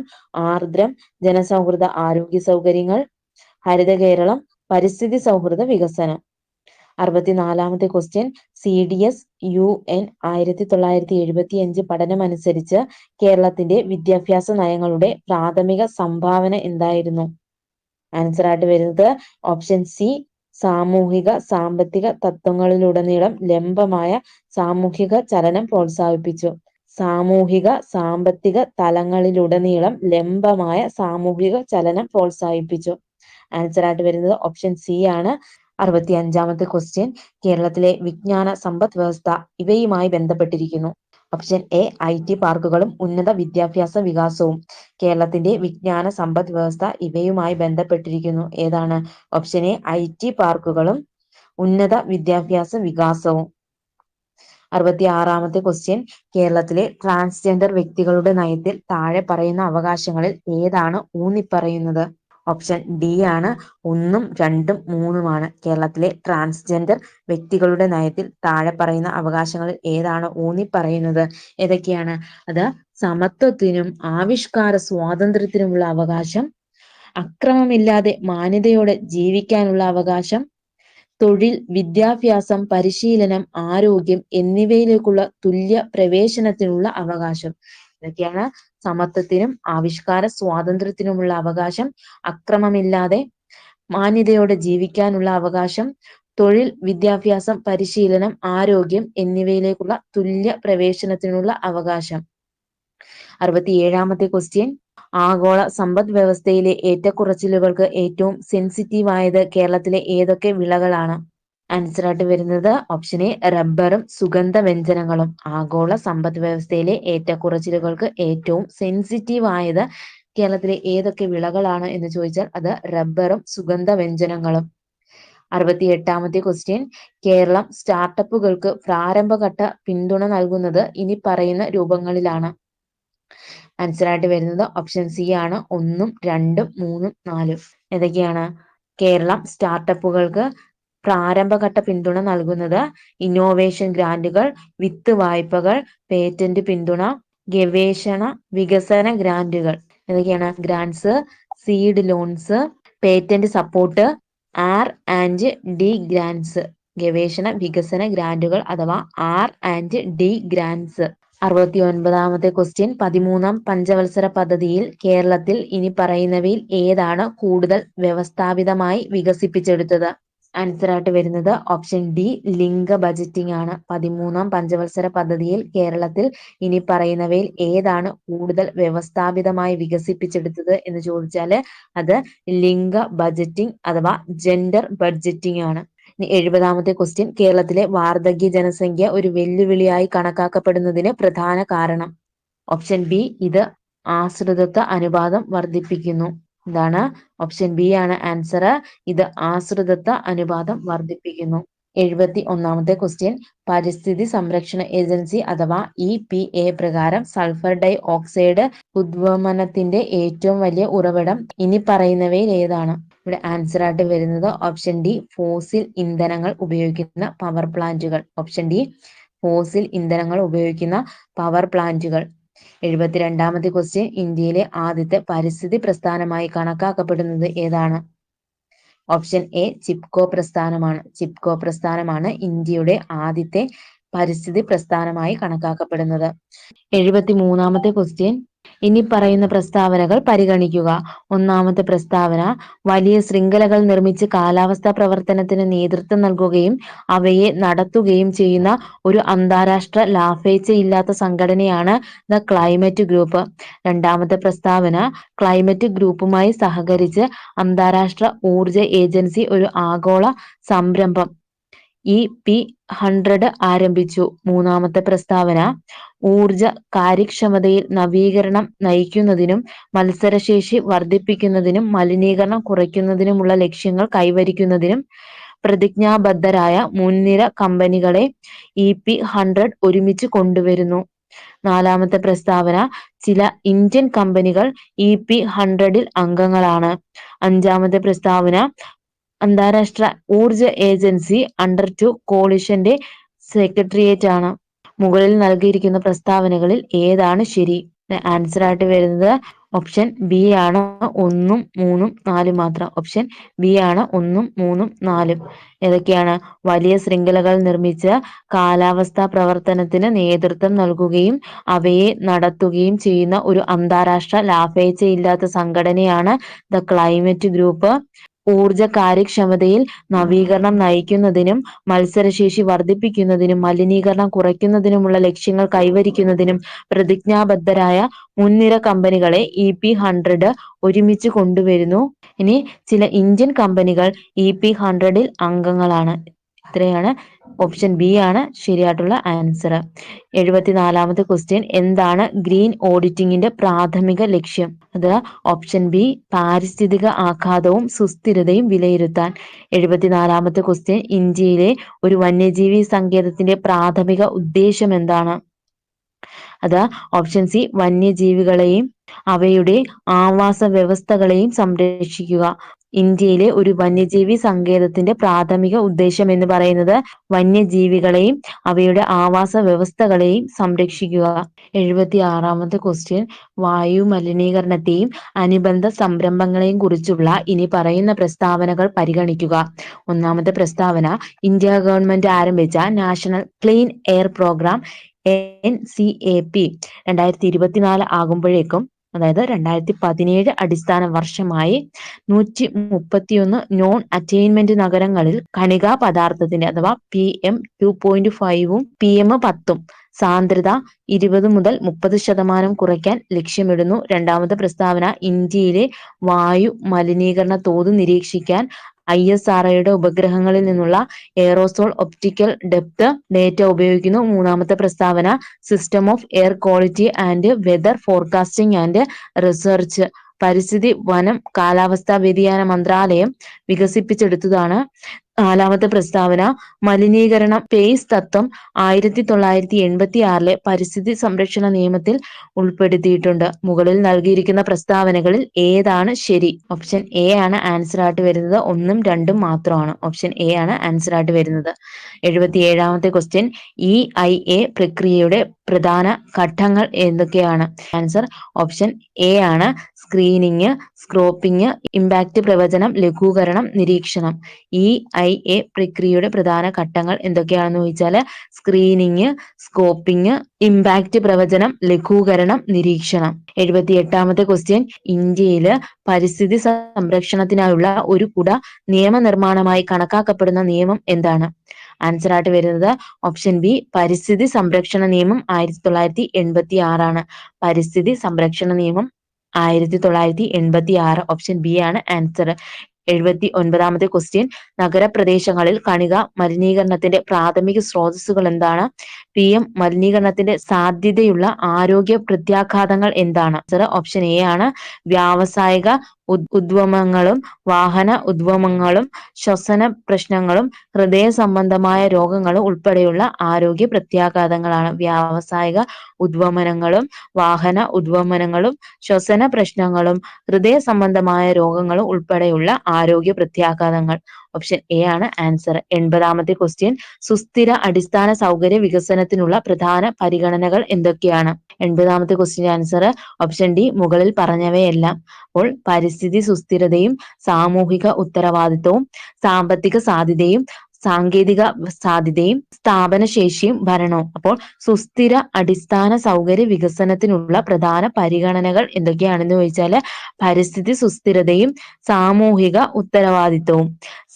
ആർദ്രം ജനസൗഹൃദ ആരോഗ്യ സൗകര്യങ്ങൾ, ഹരിത കേരളം, പരിസ്ഥിതി സൗഹൃദ വികസനം. 64-ാമത്തെ ക്വസ്റ്റ്യൻ, CDS-UN 1975 പഠനമനുസരിച്ച് കേരളത്തിന്റെ വിദ്യാഭ്യാസ നയങ്ങളുടെ പ്രാഥമിക സംഭാവന എന്തായിരുന്നു? ആൻസർ ആയിട്ട് വരുന്നത് ഓപ്ഷൻ സി സാമൂഹിക സാമ്പത്തിക തത്വങ്ങളിലുടനീളം ലംബമായ സാമൂഹിക ചലനം പ്രോത്സാഹിപ്പിച്ചു. സാമൂഹിക സാമ്പത്തിക തലങ്ങളിലുടനീളം ലംബമായ സാമൂഹിക ചലനം പ്രോത്സാഹിപ്പിച്ചു. ആൻസർ ആയിട്ട് വരുന്നത് ഓപ്ഷൻ സി ആണ്. 65-ാമത്തെ ക്വസ്റ്റ്യൻ, കേരളത്തിലെ വിജ്ഞാന സമ്പദ് വ്യവസ്ഥ ഇവയുമായി ബന്ധപ്പെട്ടിരിക്കുന്നു. ഓപ്ഷൻ എ IT പാർക്കുകളും ഉന്നത വിദ്യാഭ്യാസ വികാസവും. കേരളത്തിന്റെ വിജ്ഞാന സമ്പദ് വ്യവസ്ഥ ഇവയുമായി ബന്ധപ്പെട്ടിരിക്കുന്നു. ഏതാണ്? ഓപ്ഷൻ എ IT പാർക്കുകളും ഉന്നത വിദ്യാഭ്യാസ വികാസവും. 66-ാമത്തെ ക്വസ്റ്റ്യൻ, കേരളത്തിലെ ട്രാൻസ്ജെൻഡർ വ്യക്തികളുടെ നയത്തിൽ താഴെ പറയുന്ന അവകാശങ്ങളിൽ ഏതാണ് ഊന്നിപ്പറയുന്നത്? ഓപ്ഷൻ ഡി ആണ് 1, 2, 3 കേരളത്തിലെ ട്രാൻസ്ജെൻഡർ വ്യക്തികളുടെ നയത്തിൽ താഴെ പറയുന്ന അവകാശങ്ങളിൽ ഏതാണ് ഊന്നിപ്പറയുന്നത്? ഏതൊക്കെയാണ്? അത് സമത്വത്തിനും ആവിഷ്കാര സ്വാതന്ത്ര്യത്തിനുമുള്ള അവകാശം, അക്രമമില്ലാതെ മാന്യതയോടെ ജീവിക്കാനുള്ള അവകാശം, തൊഴിൽ, വിദ്യാഭ്യാസം, പരിശീലനം, ആരോഗ്യം എന്നിവയിലേക്കുള്ള തുല്യ പ്രവേശനത്തിനുള്ള അവകാശം. ഇതൊക്കെയാണ് സമത്വത്തിനും ആവിഷ്കാര സ്വാതന്ത്ര്യത്തിനുമുള്ള അവകാശം, അക്രമമില്ലാതെ മാന്യതയോടെ ജീവിക്കാനുള്ള അവകാശം, തൊഴിൽ, വിദ്യാഭ്യാസം, പരിശീലനം, ആരോഗ്യം എന്നിവയിലേക്കുള്ള തുല്യ പ്രവേശനത്തിനുള്ള അവകാശം. 67-ാമത്തെ ക്വസ്റ്റ്യൻ, ആഗോള സമ്പദ് വ്യവസ്ഥയിലെ ഏറ്റക്കുറച്ചിലുകൾക്ക് ഏറ്റവും സെൻസിറ്റീവ് ആയത് കേരളത്തിലെ ഏതൊക്കെ വിളകളാണ്? ആൻസർ ആയിട്ട് വരുന്നത് ഓപ്ഷൻ എ റബ്ബറും സുഗന്ധ വ്യഞ്ജനങ്ങളും. ആഗോള സമ്പദ് വ്യവസ്ഥയിലെ ഏറ്റക്കുറച്ചിലുകൾക്ക് ഏറ്റവും സെൻസിറ്റീവ് ആയത് കേരളത്തിലെ ഏതൊക്കെ വിളകളാണ് എന്ന് ചോദിച്ചാൽ അത് റബ്ബറും സുഗന്ധ വ്യഞ്ജനങ്ങളും. 68-ാമത്തെ ക്വസ്റ്റ്യൻ, കേരളം സ്റ്റാർട്ടപ്പുകൾക്ക് പ്രാരംഭഘട്ട പിന്തുണ നൽകുന്നത് ഇനി പറയുന്ന രൂപങ്ങളിലാണ്. ആൻസർ ആയിട്ട് വരുന്നത് ഓപ്ഷൻ സി ആണ് 1, 2, 3, 4. ഏതൊക്കെയാണ്? കേരളം സ്റ്റാർട്ടപ്പുകൾക്ക് പ്രാരംഭഘട്ട പിന്തുണ നൽകുന്നത് ഇന്നോവേഷൻ ഗ്രാന്റുകൾ, വിത്ത് വായ്പകൾ, പേറ്റന്റ് പിന്തുണ, ഗവേഷണ വികസന ഗ്രാന്റുകൾ. ഏതൊക്കെയാണ്? Grants, seed loans, patent support, R&D grants. ഗവേഷണ വികസന ഗ്രാന്റുകൾ അഥവാ R&D ഗ്രാന്റ്സ്. 69-ാമത്തെ ക്വസ്റ്റ്യൻ, 13-ാം പഞ്ചവത്സര പദ്ധതിയിൽ കേരളത്തിൽ ഇനി പറയുന്നവയിൽ ഏതാണ് കൂടുതൽ വ്യവസ്ഥാപിതമായി വികസിപ്പിച്ചെടുത്തത്? ആൻസർ ആയിട്ട് വരുന്നത് ഓപ്ഷൻ ഡി ലിംഗ ബജറ്റിംഗ് ആണ്. 13-ാം പഞ്ചവത്സര പദ്ധതിയിൽ കേരളത്തിൽ ഇനി പറയുന്നവയിൽ ഏതാണ് കൂടുതൽ വ്യവസ്ഥാപിതമായി വികസിപ്പിച്ചെടുത്തത് എന്ന് ചോദിച്ചാൽ അത് ലിംഗ ബജറ്റിംഗ് അഥവാ ജെൻഡർ ബഡ്ജറ്റിംഗ് ആണ്. 70-ാമത്തെ ക്വസ്റ്റ്യൻ, കേരളത്തിലെ വാർദ്ധക്യ ജനസംഖ്യ ഒരു വെല്ലുവിളിയായി കണക്കാക്കപ്പെടുന്നതിന് പ്രധാന കാരണം? ഓപ്ഷൻ ബി ഇത് ആശ്രിതത്വ അനുപാതം വർദ്ധിപ്പിക്കുന്നു. ഇതാണ് ഓപ്ഷൻ ബി ആണ് ആൻസർ. ഇത് ആശ്രിതത്വ അനുപാതം വർദ്ധിപ്പിക്കുന്നു. 71-ാമത്തെ ക്വസ്റ്റ്യൻ, പരിസ്ഥിതി സംരക്ഷണ ഏജൻസി അഥവാ EPA പ്രകാരം സൾഫർ ഡൈ ഓക്സൈഡ് ഉദ്വമനത്തിന്റെ ഏറ്റവും വലിയ ഉറവിടം ഇനി പറയുന്നവയിൽ ഏതാണ്? ഇവിടെ ആൻസർ ആയിട്ട് വരുന്നത് ഓപ്ഷൻ ഡി ഫോസിൽ ഇന്ധനങ്ങൾ ഉപയോഗിക്കുന്ന പവർ പ്ലാന്റുകൾ. ഓപ്ഷൻ ഡി ഫോസിൽ ഇന്ധനങ്ങൾ ഉപയോഗിക്കുന്ന പവർ പ്ലാന്റുകൾ. 72-ാമത്തെ ക്വസ്റ്റ്യൻ, ഇന്ത്യയിലെ ആദ്യത്തെ പരിസ്ഥിതി പ്രസ്ഥാനമായി കണക്കാക്കപ്പെടുന്നത് ഏതാണ്? ഓപ്ഷൻ എ ചിപ്കോ പ്രസ്ഥാനമാണ്. ചിപ്കോ പ്രസ്ഥാനമാണ് ഇന്ത്യയുടെ ആദ്യത്തെ പരിസ്ഥിതി പ്രസ്ഥാനമായി കണക്കാക്കപ്പെടുന്നത്. 73-ാമത്തെ ക്വസ്റ്റ്യൻ, ഇനി പറയുന്ന പ്രസ്താവനകൾ പരിഗണിക്കുക. ഒന്നാമത്തെ പ്രസ്താവന, വലിയ ശൃംഖലകൾ നിർമ്മിച്ച് കാലാവസ്ഥാ പ്രവർത്തനത്തിന് നേതൃത്വം നൽകുകയും അവയെ നടത്തുകയും ചെയ്യുന്ന ഒരു അന്താരാഷ്ട്ര ലാഭേച്ഛയില്ലാത്ത സംഘടനയാണ് ദ ക്ലൈമറ്റ് ഗ്രൂപ്പ്. രണ്ടാമത്തെ പ്രസ്താവന, ക്ലൈമറ്റ് ഗ്രൂപ്പുമായി സഹകരിച്ച് അന്താരാഷ്ട്ര ഊർജ ഏജൻസി ഒരു ആഗോള സംരംഭം EP100 ആരംഭിച്ചു. മൂന്നാമത്തെ പ്രസ്താവന, ഊർജ കാര്യക്ഷമതയിൽ നവീകരണം നയിക്കുന്നതിനും മത്സരശേഷി വർദ്ധിപ്പിക്കുന്നതിനും മലിനീകരണം കുറയ്ക്കുന്നതിനുമുള്ള ലക്ഷ്യങ്ങൾ കൈവരിക്കുന്നതിനും പ്രതിജ്ഞാബദ്ധരായ മുൻനിര കമ്പനികളെ EP100 ഒരുമിച്ച് കൊണ്ടുവരുന്നു. നാലാമത്തെ പ്രസ്താവന, ചില ഇന്ത്യൻ കമ്പനികൾ EP100 അംഗങ്ങളാണ്. അഞ്ചാമത്തെ പ്രസ്താവന, അന്താരാഷ്ട്ര ഊർജ ഏജൻസി അണ്ടർ 2 കോളിഷന്റെ സെക്രട്ടേറിയറ്റ് ആണ്. മുകളിൽ നൽകിയിരിക്കുന്ന പ്രസ്താവനകളിൽ ഏതാണ് ശരി? ആൻസർ ആയിട്ട് വരുന്നത് ഓപ്ഷൻ ബി ആണ്, 1, 3, 4 മാത്രം. ഓപ്ഷൻ ബി ആണ് 1, 3, 4. ഏതൊക്കെയാണ്? വലിയ ശൃംഖലകൾ നിർമ്മിച്ച് കാലാവസ്ഥാ പ്രവർത്തനത്തിന് നേതൃത്വം നൽകുകയും അവയെ നടത്തുകയും ചെയ്യുന്ന ഒരു അന്താരാഷ്ട്ര ലാഭേച്ഛയില്ലാത്ത സംഘടനയാണ് ദ ക്ലൈമറ്റ് ഗ്രൂപ്പ്. ഊർജ കാര്യക്ഷമതയിൽ നവീകരണം നയിക്കുന്നതിനും മത്സരശേഷി വർദ്ധിപ്പിക്കുന്നതിനും മലിനീകരണം കുറയ്ക്കുന്നതിനുമുള്ള ലക്ഷ്യങ്ങൾ കൈവരിക്കുന്നതിനും പ്രതിജ്ഞാബദ്ധരായ മുൻനിര കമ്പനികളെ EP100 ഒരുമിച്ച് കൊണ്ടുവരുന്നു. ഇനി ചില ഇന്ത്യൻ കമ്പനികൾ EP100 അംഗങ്ങളാണ്. ഇത്രയാണ്. ഓപ്ഷൻ ബി ആണ് ശരിയായിട്ടുള്ള ആൻസർ. 74ാമത്തെ ക്വസ്റ്റ്യൻ, എന്താണ് ഗ്രീൻ ഓഡിറ്റിംഗിന്റെ പ്രാഥമിക ലക്ഷ്യം? അത് ഓപ്ഷൻ ബി, പാരിസ്ഥിതിക ആഘാതവും സുസ്ഥിരതയും വിലയിരുത്താൻ. 74ാമത്തെ ക്വസ്റ്റ്യൻ, ഇന്ത്യയിലെ ഒരു വന്യജീവി സങ്കേതത്തിന്റെ പ്രാഥമിക ഉദ്ദേശം എന്താണ്? അത് ഓപ്ഷൻ സി, വന്യജീവികളെയും അവയുടെ ആവാസ വ്യവസ്ഥകളെയും സംരക്ഷിക്കുക. ഇന്ത്യയിലെ ഒരു വന്യജീവി സങ്കേതത്തിന്റെ പ്രാഥമിക ഉദ്ദേശം എന്ന് പറയുന്നത് വന്യജീവികളെയും അവയുടെ ആവാസ വ്യവസ്ഥകളെയും സംരക്ഷിക്കുക. 76ാമത്തെ ക്വസ്റ്റ്യൻ, വായു മലിനീകരണത്തെയും അനുബന്ധ സംരംഭങ്ങളെയും കുറിച്ചുള്ള ഇനി പറയുന്ന പ്രസ്താവനകൾ പരിഗണിക്കുക. ഒന്നാമത്തെ പ്രസ്താവന, ഇന്ത്യ ഗവൺമെന്റ് ആരംഭിച്ച national clean air programme NCAP 2024 ആകുമ്പോഴേക്കും, അതായത് 2017 അടിസ്ഥാന വർഷമായി 131 നോൺ അറ്റൈൻമെന്റ് നഗരങ്ങളിൽ കണികാ പദാർത്ഥത്തിന്റെ അഥവാ PM2.5ഉം PM10ഉം സാന്ദ്രത 20 മുതൽ 30% കുറയ്ക്കാൻ ലക്ഷ്യമിടുന്നു. രണ്ടാമത്തെ പ്രസ്താവന, ഇന്ത്യയിലെ വായു മലിനീകരണ തോത് നിരീക്ഷിക്കാൻ ISROയുടെ ഉപഗ്രഹങ്ങളിൽ നിന്നുള്ള എയറോസോൾ ഒപ്റ്റിക്കൽ ഡെപ്ത് ഡേറ്റ ഉപയോഗിക്കുന്നു. മൂന്നാമത്തെ പ്രസ്താവന, system of air quality and weather forecasting and research പരിസ്ഥിതി വനം കാലാവസ്ഥാ വ്യതിയാന മന്ത്രാലയം വികസിപ്പിച്ചെടുത്തതാണ്. നാലാമത്തെ പ്രസ്താവന, മലിനീകരണ പേസ് തത്വം 1986 പരിസ്ഥിതി സംരക്ഷണ നിയമത്തിൽ ഉൾപ്പെടുത്തിയിട്ടുണ്ട്. മുകളിൽ നൽകിയിരിക്കുന്ന പ്രസ്താവനകളിൽ ഏതാണ് ശരി? ഓപ്ഷൻ എ ആണ് ആൻസർ ആയിട്ട് വരുന്നത്. 1ഉം 2ഉം മാത്രമാണ്. ഓപ്ഷൻ എ ആണ് ആൻസർ ആയിട്ട് വരുന്നത്. 77ാമത്തെ ക്വസ്റ്റ്യൻ, EIA പ്രക്രിയയുടെ പ്രധാന ഘട്ടങ്ങൾ എന്തൊക്കെയാണ്? ആൻസർ ഓപ്ഷൻ എ ആണ്, സ്ക്രീനിങ്, സ്ക്രോപ്പിംഗ്, ഇമ്പാക്ട് പ്രവചനം, ലഘൂകരണം, നിരീക്ഷണം. EIA പ്രക്രിയയുടെ പ്രധാന ഘട്ടങ്ങൾ എന്തൊക്കെയാണെന്ന് ചോദിച്ചാൽ സ്ക്രീനിങ്, സ്കോപ്പിംഗ്, ഇമ്പാക്ട് പ്രവചനം, ലഘൂകരണം, നിരീക്ഷണം. 78ാമത്തെ ക്വസ്റ്റ്യൻ, ഇന്ത്യയില് പരിസ്ഥിതി സംരക്ഷണത്തിനായുള്ള ഒരു കുട നിയമനിർമ്മാണമായി കണക്കാക്കപ്പെടുന്ന നിയമം എന്താണ്? ആൻസർ ആയിട്ട് വരുന്നത് ഓപ്ഷൻ ബി, പരിസ്ഥിതി സംരക്ഷണ നിയമം 1986 ആണ്. പരിസ്ഥിതി സംരക്ഷണ നിയമം 1986. ഓപ്ഷൻ ബി ആണ് ആൻസർ. 79ാമത്തെ ക്വസ്റ്റ്യൻ, നഗരപ്രദേശങ്ങളിൽ കണിക മലിനീകരണത്തിന്റെ പ്രാഥമിക സ്രോതസ്സുകൾ എന്താണ്? PM മലിനീകരണത്തിന്റെ സാധ്യതയുള്ള ആരോഗ്യ പ്രത്യാഘാതങ്ങൾ എന്താണ്? ഓപ്ഷൻ എ ആണ്, വ്യാവസായിക ഉദ്വമങ്ങളും വാഹന ഉദ്വമങ്ങളും ശ്വസന പ്രശ്നങ്ങളും ഹൃദയ സംബന്ധമായ രോഗങ്ങളും ഉൾപ്പെടെയുള്ള ആരോഗ്യ പ്രത്യാഘാതങ്ങളാണ്. വ്യാവസായിക ഉദ്വമനങ്ങളും വാഹന ഉദ്വമനങ്ങളും ശ്വസന പ്രശ്നങ്ങളും ഹൃദയ സംബന്ധമായ രോഗങ്ങളും ഉൾപ്പെടെയുള്ള ആരോഗ്യ പ്രത്യാഘാതങ്ങൾ. ഓപ്ഷൻ എ ആണ് ആൻസർ. 80ാമത്തെ ക്വസ്റ്റ്യൻ, സുസ്ഥിര അടിസ്ഥാന സൗകര്യ വികസനത്തിനുള്ള പ്രധാന പരിഗണനകൾ എന്തൊക്കെയാണ്? 80ാമത്തെ ക്വസ്റ്റ്യൻ ആൻസർ ഓപ്ഷൻ ഡി, മുകളിൽ പറഞ്ഞവയെല്ലാം. അപ്പോൾ പരിസ്ഥിതി സുസ്ഥിരതയും സാമൂഹിക ഉത്തരവാദിത്വവും സാമ്പത്തിക സാധ്യതയും സാങ്കേതിക സാധ്യതയും സ്ഥാപനശേഷിയും ഭരണവും. അപ്പോൾ സുസ്ഥിര അടിസ്ഥാന സൗകര്യ വികസനത്തിനുള്ള പ്രധാന പരിഗണനകൾ എന്തൊക്കെയാണെന്ന് ചോദിച്ചാൽ പരിസ്ഥിതി സുസ്ഥിരതയും സാമൂഹിക ഉത്തരവാദിത്വവും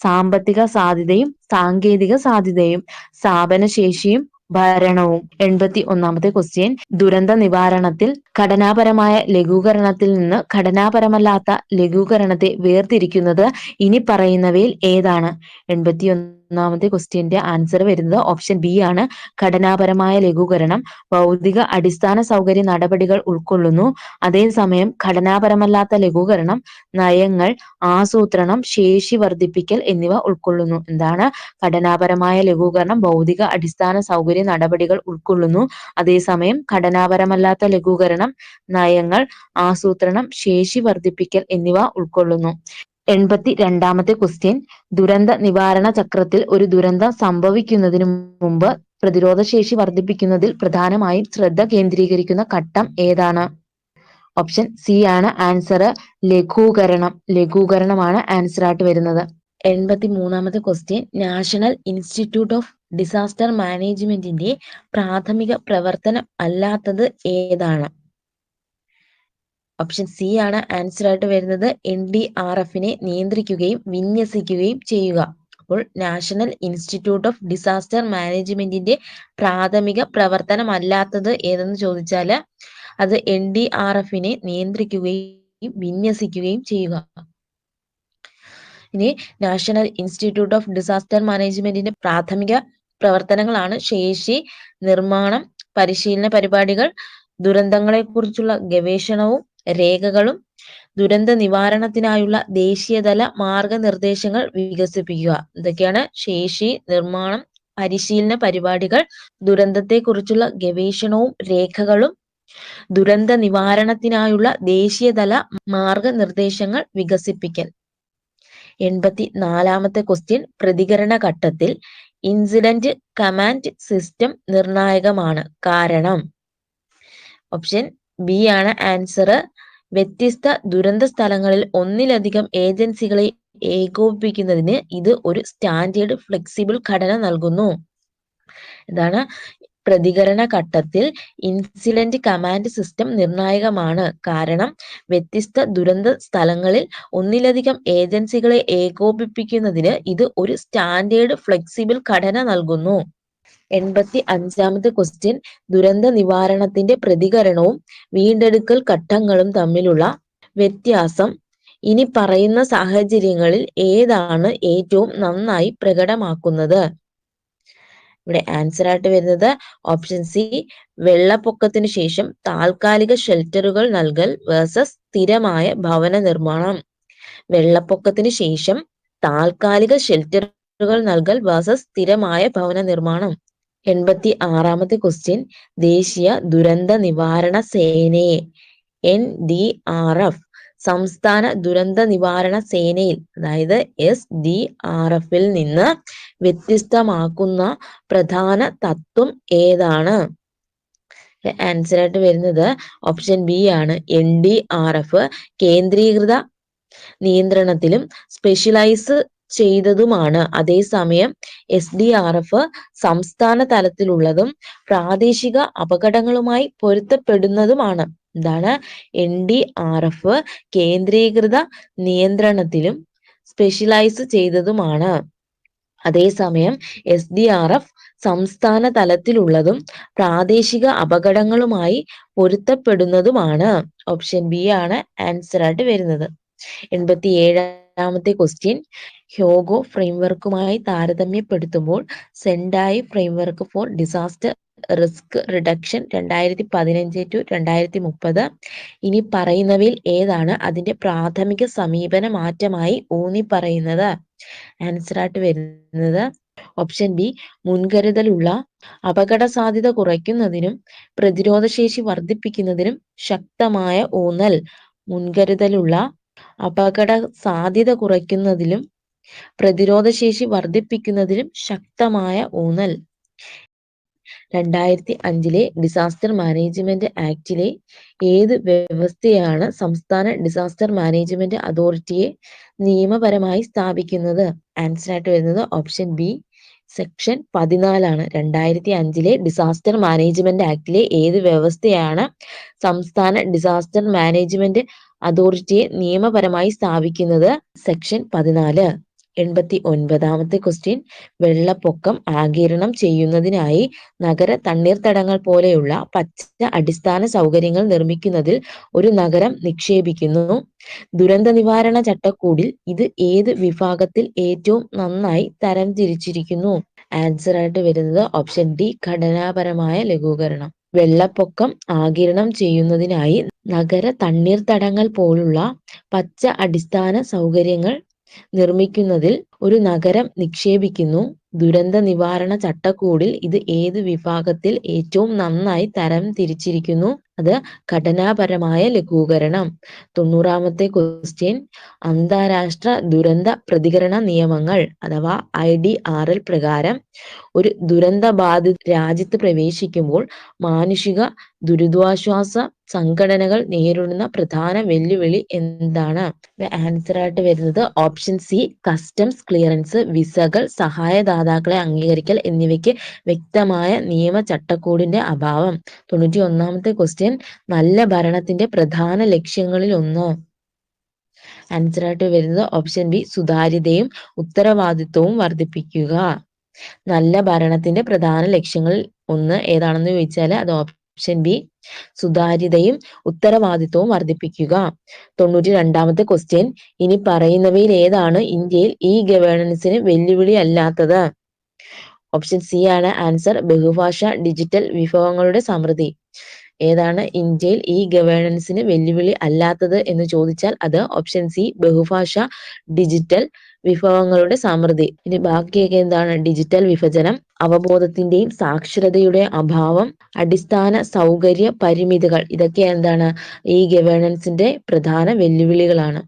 സാമ്പത്തിക സാധ്യതയും സാങ്കേതിക സാധ്യതയും സ്ഥാപനശേഷിയും ഭരണവും. 81ാമത്തെ ക്വസ്റ്റ്യൻ, ദുരന്ത നിവാരണത്തിൽ ഘടനാപരമായ ലഘൂകരണത്തിൽ നിന്ന് ഘടനാപരമല്ലാത്ത ലഘൂകരണത്തെ വേർതിരിക്കുന്നത് ഇനി പറയുന്നവയിൽ ഏതാണ്? 81 ഒന്നാമത്തെ ക്വസ്റ്റ്യന്റെ ആൻസർ വരുന്നത് ഓപ്ഷൻ ബി ആണ്. ഘടനാപരമായ ലഘൂകരണം ഭൗതിക അടിസ്ഥാന സൗകര്യ നടപടികൾ ഉൾക്കൊള്ളുന്നു. അതേസമയം ഘടനാപരമല്ലാത്ത ലഘൂകരണം നയങ്ങൾ, ആസൂത്രണം, ശേഷി വർദ്ധിപ്പിക്കൽ എന്നിവ ഉൾക്കൊള്ളുന്നു. എന്താണ്? ഘടനാപരമായ ലഘൂകരണം ഭൗതിക അടിസ്ഥാന സൗകര്യ നടപടികൾ ഉൾക്കൊള്ളുന്നു. അതേസമയം ഘടനാപരമല്ലാത്ത ലഘൂകരണം നയങ്ങൾ, ആസൂത്രണം, ശേഷി വർദ്ധിപ്പിക്കൽ എന്നിവ ഉൾക്കൊള്ളുന്നു. 82ാമത്തെ ക്വസ്റ്റ്യൻ, ദുരന്ത നിവാരണ ചക്രത്തിൽ ഒരു ദുരന്തം സംഭവിക്കുന്നതിന് മുമ്പ് പ്രതിരോധശേഷി വർദ്ധിപ്പിക്കുന്നതിൽ പ്രധാനമായും ശ്രദ്ധ കേന്ദ്രീകരിക്കുന്ന ഘട്ടം ഏതാണ്? ഓപ്ഷൻ സി ആണ് ആൻസർ. ലഘൂകരണമാണ് ആൻസർ ആയിട്ട് വരുന്നത്. 83ാമത്തെ question, national institute of disaster മാനേജ്മെന്റിന്റെ പ്രാഥമിക പ്രവർത്തനം അല്ലാത്തത് ഏതാണ്? ഓപ്ഷൻ സി ആണ് ആൻസർ ആയിട്ട് വരുന്നത്. NDRFനെ നിയന്ത്രിക്കുകയും വിന്യസിക്കുകയും ചെയ്യുക. അപ്പോൾ നാഷണൽ ഇൻസ്റ്റിറ്റ്യൂട്ട് ഓഫ് ഡിസാസ്റ്റർ മാനേജ്മെന്റിന്റെ പ്രാഥമിക പ്രവർത്തനം അല്ലാത്തത് ഏതെന്ന് ചോദിച്ചാൽ അത് NDRFനെ നിയന്ത്രിക്കുകയും വിന്യസിക്കുകയും ചെയ്യുക. ഇനി നാഷണൽ ഇൻസ്റ്റിറ്റ്യൂട്ട് ഓഫ് ഡിസാസ്റ്റർ മാനേജ്മെന്റിന്റെ പ്രാഥമിക പ്രവർത്തനങ്ങളാണ് ശേഷി നിർമ്മാണം, പരിശീലന പരിപാടികൾ, ദുരന്തങ്ങളെക്കുറിച്ചുള്ള ഗവേഷണവും രേഖകളും, ദുരന്ത നിവാരണത്തിനായുള്ള ദേശീയതല മാർഗനിർദ്ദേശങ്ങൾ വികസിപ്പിക്കുക. ഇതൊക്കെയാണ് ശേഷി നിർമ്മാണം, പരിശീലന പരിപാടികൾ, ദുരന്തത്തെക്കുറിച്ചുള്ള ഗവേഷണവും രേഖകളും, ദുരന്ത നിവാരണത്തിനായുള്ള ദേശീയതല മാർഗനിർദ്ദേശങ്ങൾ വികസിപ്പിക്കൽ. 84ാമത്തെ ക്വസ്റ്റ്യൻ, പ്രതികരണ ഘട്ടത്തിൽ ഇൻസിഡന്റ് കമാൻഡ് സിസ്റ്റം നിർണായകമാണ്. കാരണം? ഓപ്ഷൻ ബി ആണ് ആൻസർ. വ്യത്യസ്ത ദുരന്ത സ്ഥലങ്ങളിൽ ഒന്നിലധികം ഏജൻസികളെ ഏകോപിപ്പിക്കുന്നതിന് ഇത് ഒരു സ്റ്റാൻഡേർഡ് ഫ്ലെക്സിബിൾ ഘടന നൽകുന്നു. ഇതാണ് പ്രതികരണ ഘട്ടത്തിൽ ഇൻസിഡന്റ് കമാൻഡ് സിസ്റ്റം നിർണായകമാണ്. കാരണം വ്യത്യസ്ത ദുരന്ത സ്ഥലങ്ങളിൽ ഒന്നിലധികം ഏജൻസികളെ ഏകോപിപ്പിക്കുന്നതിന് ഇത് ഒരു സ്റ്റാൻഡേർഡ് ഫ്ലെക്സിബിൾ ഘടന നൽകുന്നു. 85ാമത്തെ ക്വസ്റ്റ്യൻ, ദുരന്ത നിവാരണത്തിന്റെ പ്രതികരണവും വീണ്ടെടുക്കൽ ഘട്ടങ്ങളും തമ്മിലുള്ള വ്യത്യാസം ഇനി പറയുന്ന സാഹചര്യങ്ങളിൽ ഏതാണ് ഏറ്റവും നന്നായി പ്രകടമാക്കുന്നത്? ഇവിടെ ആൻസർ ആയിട്ട് വരുന്നത് ഓപ്ഷൻ സി, വെള്ളപ്പൊക്കത്തിന് ശേഷം താൽക്കാലിക ഷെൽട്ടറുകൾ നൽകൽ വേഴ്സസ് സ്ഥിരമായ ഭവന നിർമ്മാണം. വെള്ളപ്പൊക്കത്തിന് ശേഷം താൽക്കാലിക ഷെൽട്ടറുകൾ നൽകൽ വേഴ്സസ് സ്ഥിരമായ ഭവന നിർമ്മാണം. 86ാമത്തെ ക്വസ്റ്റ്യൻ, ദേശീയ ദുരന്ത നിവാരണ സേനയെ NDRF സംസ്ഥാന ദുരന്ത നിവാരണ സേനയിൽ അതായത് SDRFൽ നിന്ന് വ്യത്യസ്തമാക്കുന്ന പ്രധാന തത്വം ഏതാണ്? ആൻസർ ആയിട്ട് വരുന്നത് ഓപ്ഷൻ ബി ആണ്. NDRF കേന്ദ്രീകൃത നിയന്ത്രണത്തിലും സ്പെഷ്യലൈസ് ചെയ്തതുമാണ്. അതേസമയം SDRF സംസ്ഥാന തലത്തിലുള്ളതും പ്രാദേശിക അപകടങ്ങളുമായി പൊരുത്തപ്പെടുന്നതുമാണ്. എന്താണ്? NDRF കേന്ദ്രീകൃത നിയന്ത്രണത്തിലും സ്പെഷ്യലൈസ് ചെയ്തതുമാണ്. അതേസമയം SDRF സംസ്ഥാന തലത്തിലുള്ളതും പ്രാദേശിക അപകടങ്ങളുമായി പൊരുത്തപ്പെടുന്നതുമാണ്. ഓപ്ഷൻ ബി ആണ് ആൻസർ ആയിട്ട് വരുന്നത്. 87ാമത്തെ ക്വസ്റ്റ്യൻ, ഹ്യോഗോ ഫ്രെയിംവർക്കുമായി താരതമ്യപ്പെടുത്തുമ്പോൾ Sendai framework for disaster risk reduction 2015-2030 ഇനി പറയുന്നവയിൽ ഏതാണ് അതിന്റെ പ്രാഥമിക സമീപന മാറ്റമായി ഊന്നി പറയുന്നത്? ആൻസർ ആയിട്ട് വരുന്നത് ഓപ്ഷൻ ബി, മുൻകരുതലുള്ള അപകട സാധ്യത കുറയ്ക്കുന്നതിനും പ്രതിരോധശേഷി വർദ്ധിപ്പിക്കുന്നതിനും ശക്തമായ ഊന്നൽ. മുൻകരുതലുള്ള അപകട സാധ്യത കുറയ്ക്കുന്നതിലും പ്രതിരോധശേഷി വർദ്ധിപ്പിക്കുന്നതിലും ശക്തമായ ഊന്നൽ. 2005 ഡിസാസ്റ്റർ മാനേജ്മെന്റ് ആക്ടിലെ ഏത് വ്യവസ്ഥയാണ് സംസ്ഥാന ഡിസാസ്റ്റർ മാനേജ്മെന്റ് അതോറിറ്റിയെ നിയമപരമായി സ്ഥാപിക്കുന്നത്? ആൻസർ ആയിട്ട് വരുന്നത് ഓപ്ഷൻ ബി, സെക്ഷൻ 14 ആണ്. 2005 ഡിസാസ്റ്റർ മാനേജ്മെന്റ് ആക്ടിലെ ഏത് വ്യവസ്ഥയാണ് സംസ്ഥാന ഡിസാസ്റ്റർ മാനേജ്മെന്റ് അതോറിറ്റിയെ നിയമപരമായി സ്ഥാപിക്കുന്നത്? സെക്ഷൻ 14. 89ാമത്തെ ക്വസ്റ്റ്യൻ, വെള്ളപ്പൊക്കം ആഗിരണം ചെയ്യുന്നതിനായി നഗര തണ്ണീർത്തടങ്ങൾ പോലെയുള്ള പച്ച അടിസ്ഥാന സൗകര്യങ്ങൾ നിർമ്മിക്കുന്നതിൽ ഒരു നഗരം നിക്ഷേപിക്കുന്നു. ദുരന്ത നിവാരണ ചട്ടക്കൂടിൽ ഇത് ഏത് വിഭാഗത്തിൽ ഏറ്റവും നന്നായി തരംതിരിച്ചിരിക്കുന്നു? ആൻസർ ആയിട്ട് വരുന്നത് ഓപ്ഷൻ ഡി, ഘടനാപരമായ ലഘൂകരണം. വെള്ളപ്പൊക്കം ആഗിരണം ചെയ്യുന്നതിനായി നഗര തണ്ണീർത്തടങ്ങൾ പോലുള്ള പച്ച അടിസ്ഥാന സൗകര്യങ്ങൾ നിർമ്മിക്കുന്നതിൽ ഒരു നഗരം നിക്ഷേപിക്കുന്നു. ദുരന്ത നിവാരണ ചട്ടക്കൂടിൽ ഇത് ഏത് വിഭാഗത്തിൽ ഏറ്റവും നന്നായി തരം തിരിച്ചിരിക്കുന്നു? അത് ഘടനാപരമായ ലഘൂകരണം. 90ാമത്തെ ക്വസ്റ്റ്യൻ, അന്താരാഷ്ട്ര ദുരന്ത പ്രതികരണ നിയമങ്ങൾ അഥവാ IDRL പ്രകാരം ഒരു ദുരന്തബാധിത രാജ്യത്ത് പ്രവേശിക്കുമ്പോൾ മാനുഷിക ദുരിതാശ്വാസ സംഘടനകൾ നേരിടുന്ന പ്രധാന വെല്ലുവിളി എന്താണ്? ആൻസർ ആയിട്ട് വരുന്നത് ഓപ്ഷൻ സി, കസ്റ്റംസ് ക്ലിയറൻസ്, വിസകൾ, സഹായദാതാക്കളെ അംഗീകരിക്കൽ എന്നിവയ്ക്ക് വ്യക്തമായ നിയമ ചട്ടക്കൂടിന്റെ അഭാവം. 91ാമത്തെ ക്വസ്റ്റ്യൻ, നല്ല ഭരണത്തിന്റെ പ്രധാന ലക്ഷ്യങ്ങളിൽ ഒന്ന്. ആൻസർ ആയിട്ട് വരുന്നത് ഓപ്ഷൻ ബി, സുതാര്യതയും ഉത്തരവാദിത്വവും വർദ്ധിപ്പിക്കുക. നല്ല ഭരണത്തിന്റെ പ്രധാന ലക്ഷ്യങ്ങളിൽ ഒന്ന് ഏതാണെന്ന് ചോദിച്ചാൽ അത് ഓപ്ഷൻ ബി, സുതാര്യതയും ഉത്തരവാദിത്വവും വർദ്ധിപ്പിക്കുക. 92ാമത്തെ ക്വസ്റ്റ്യൻ, ഇനി പറയുന്നവയിൽ ഏതാണ് ഇന്ത്യയിൽ ഗവേണൻസിന് വെല്ലുവിളി അല്ലാത്തത്? ഓപ്ഷൻ സി ആണ് ആൻസർ, ബഹുഭാഷ ഡിജിറ്റൽ വിഭവങ്ങളുടെ സമൃദ്ധി. ഏതാണ് ഇന്ത്യയിൽ ഗവേണൻസിന് വെല്ലുവിളി അല്ലാത്തത് എന്ന് ചോദിച്ചാൽ അത് ഓപ്ഷൻ സി, ബഹുഭാഷ ഡിജിറ്റൽ വിഭവങ്ങളുടെ സമൃദ്ധി. ഇനി ബാക്കിയൊക്കെ എന്താണ്? ഡിജിറ്റൽ വിഭജനം, അവബോധത്തിന്റെയും സാക്ഷരതയുടെ അഭാവം, അടിസ്ഥാന സൗകര്യ പരിമിതികൾ, ഇതൊക്കെ എന്താണ് ഗവേണൻസിന്റെ പ്രധാന വെല്ലുവിളികളാണ്.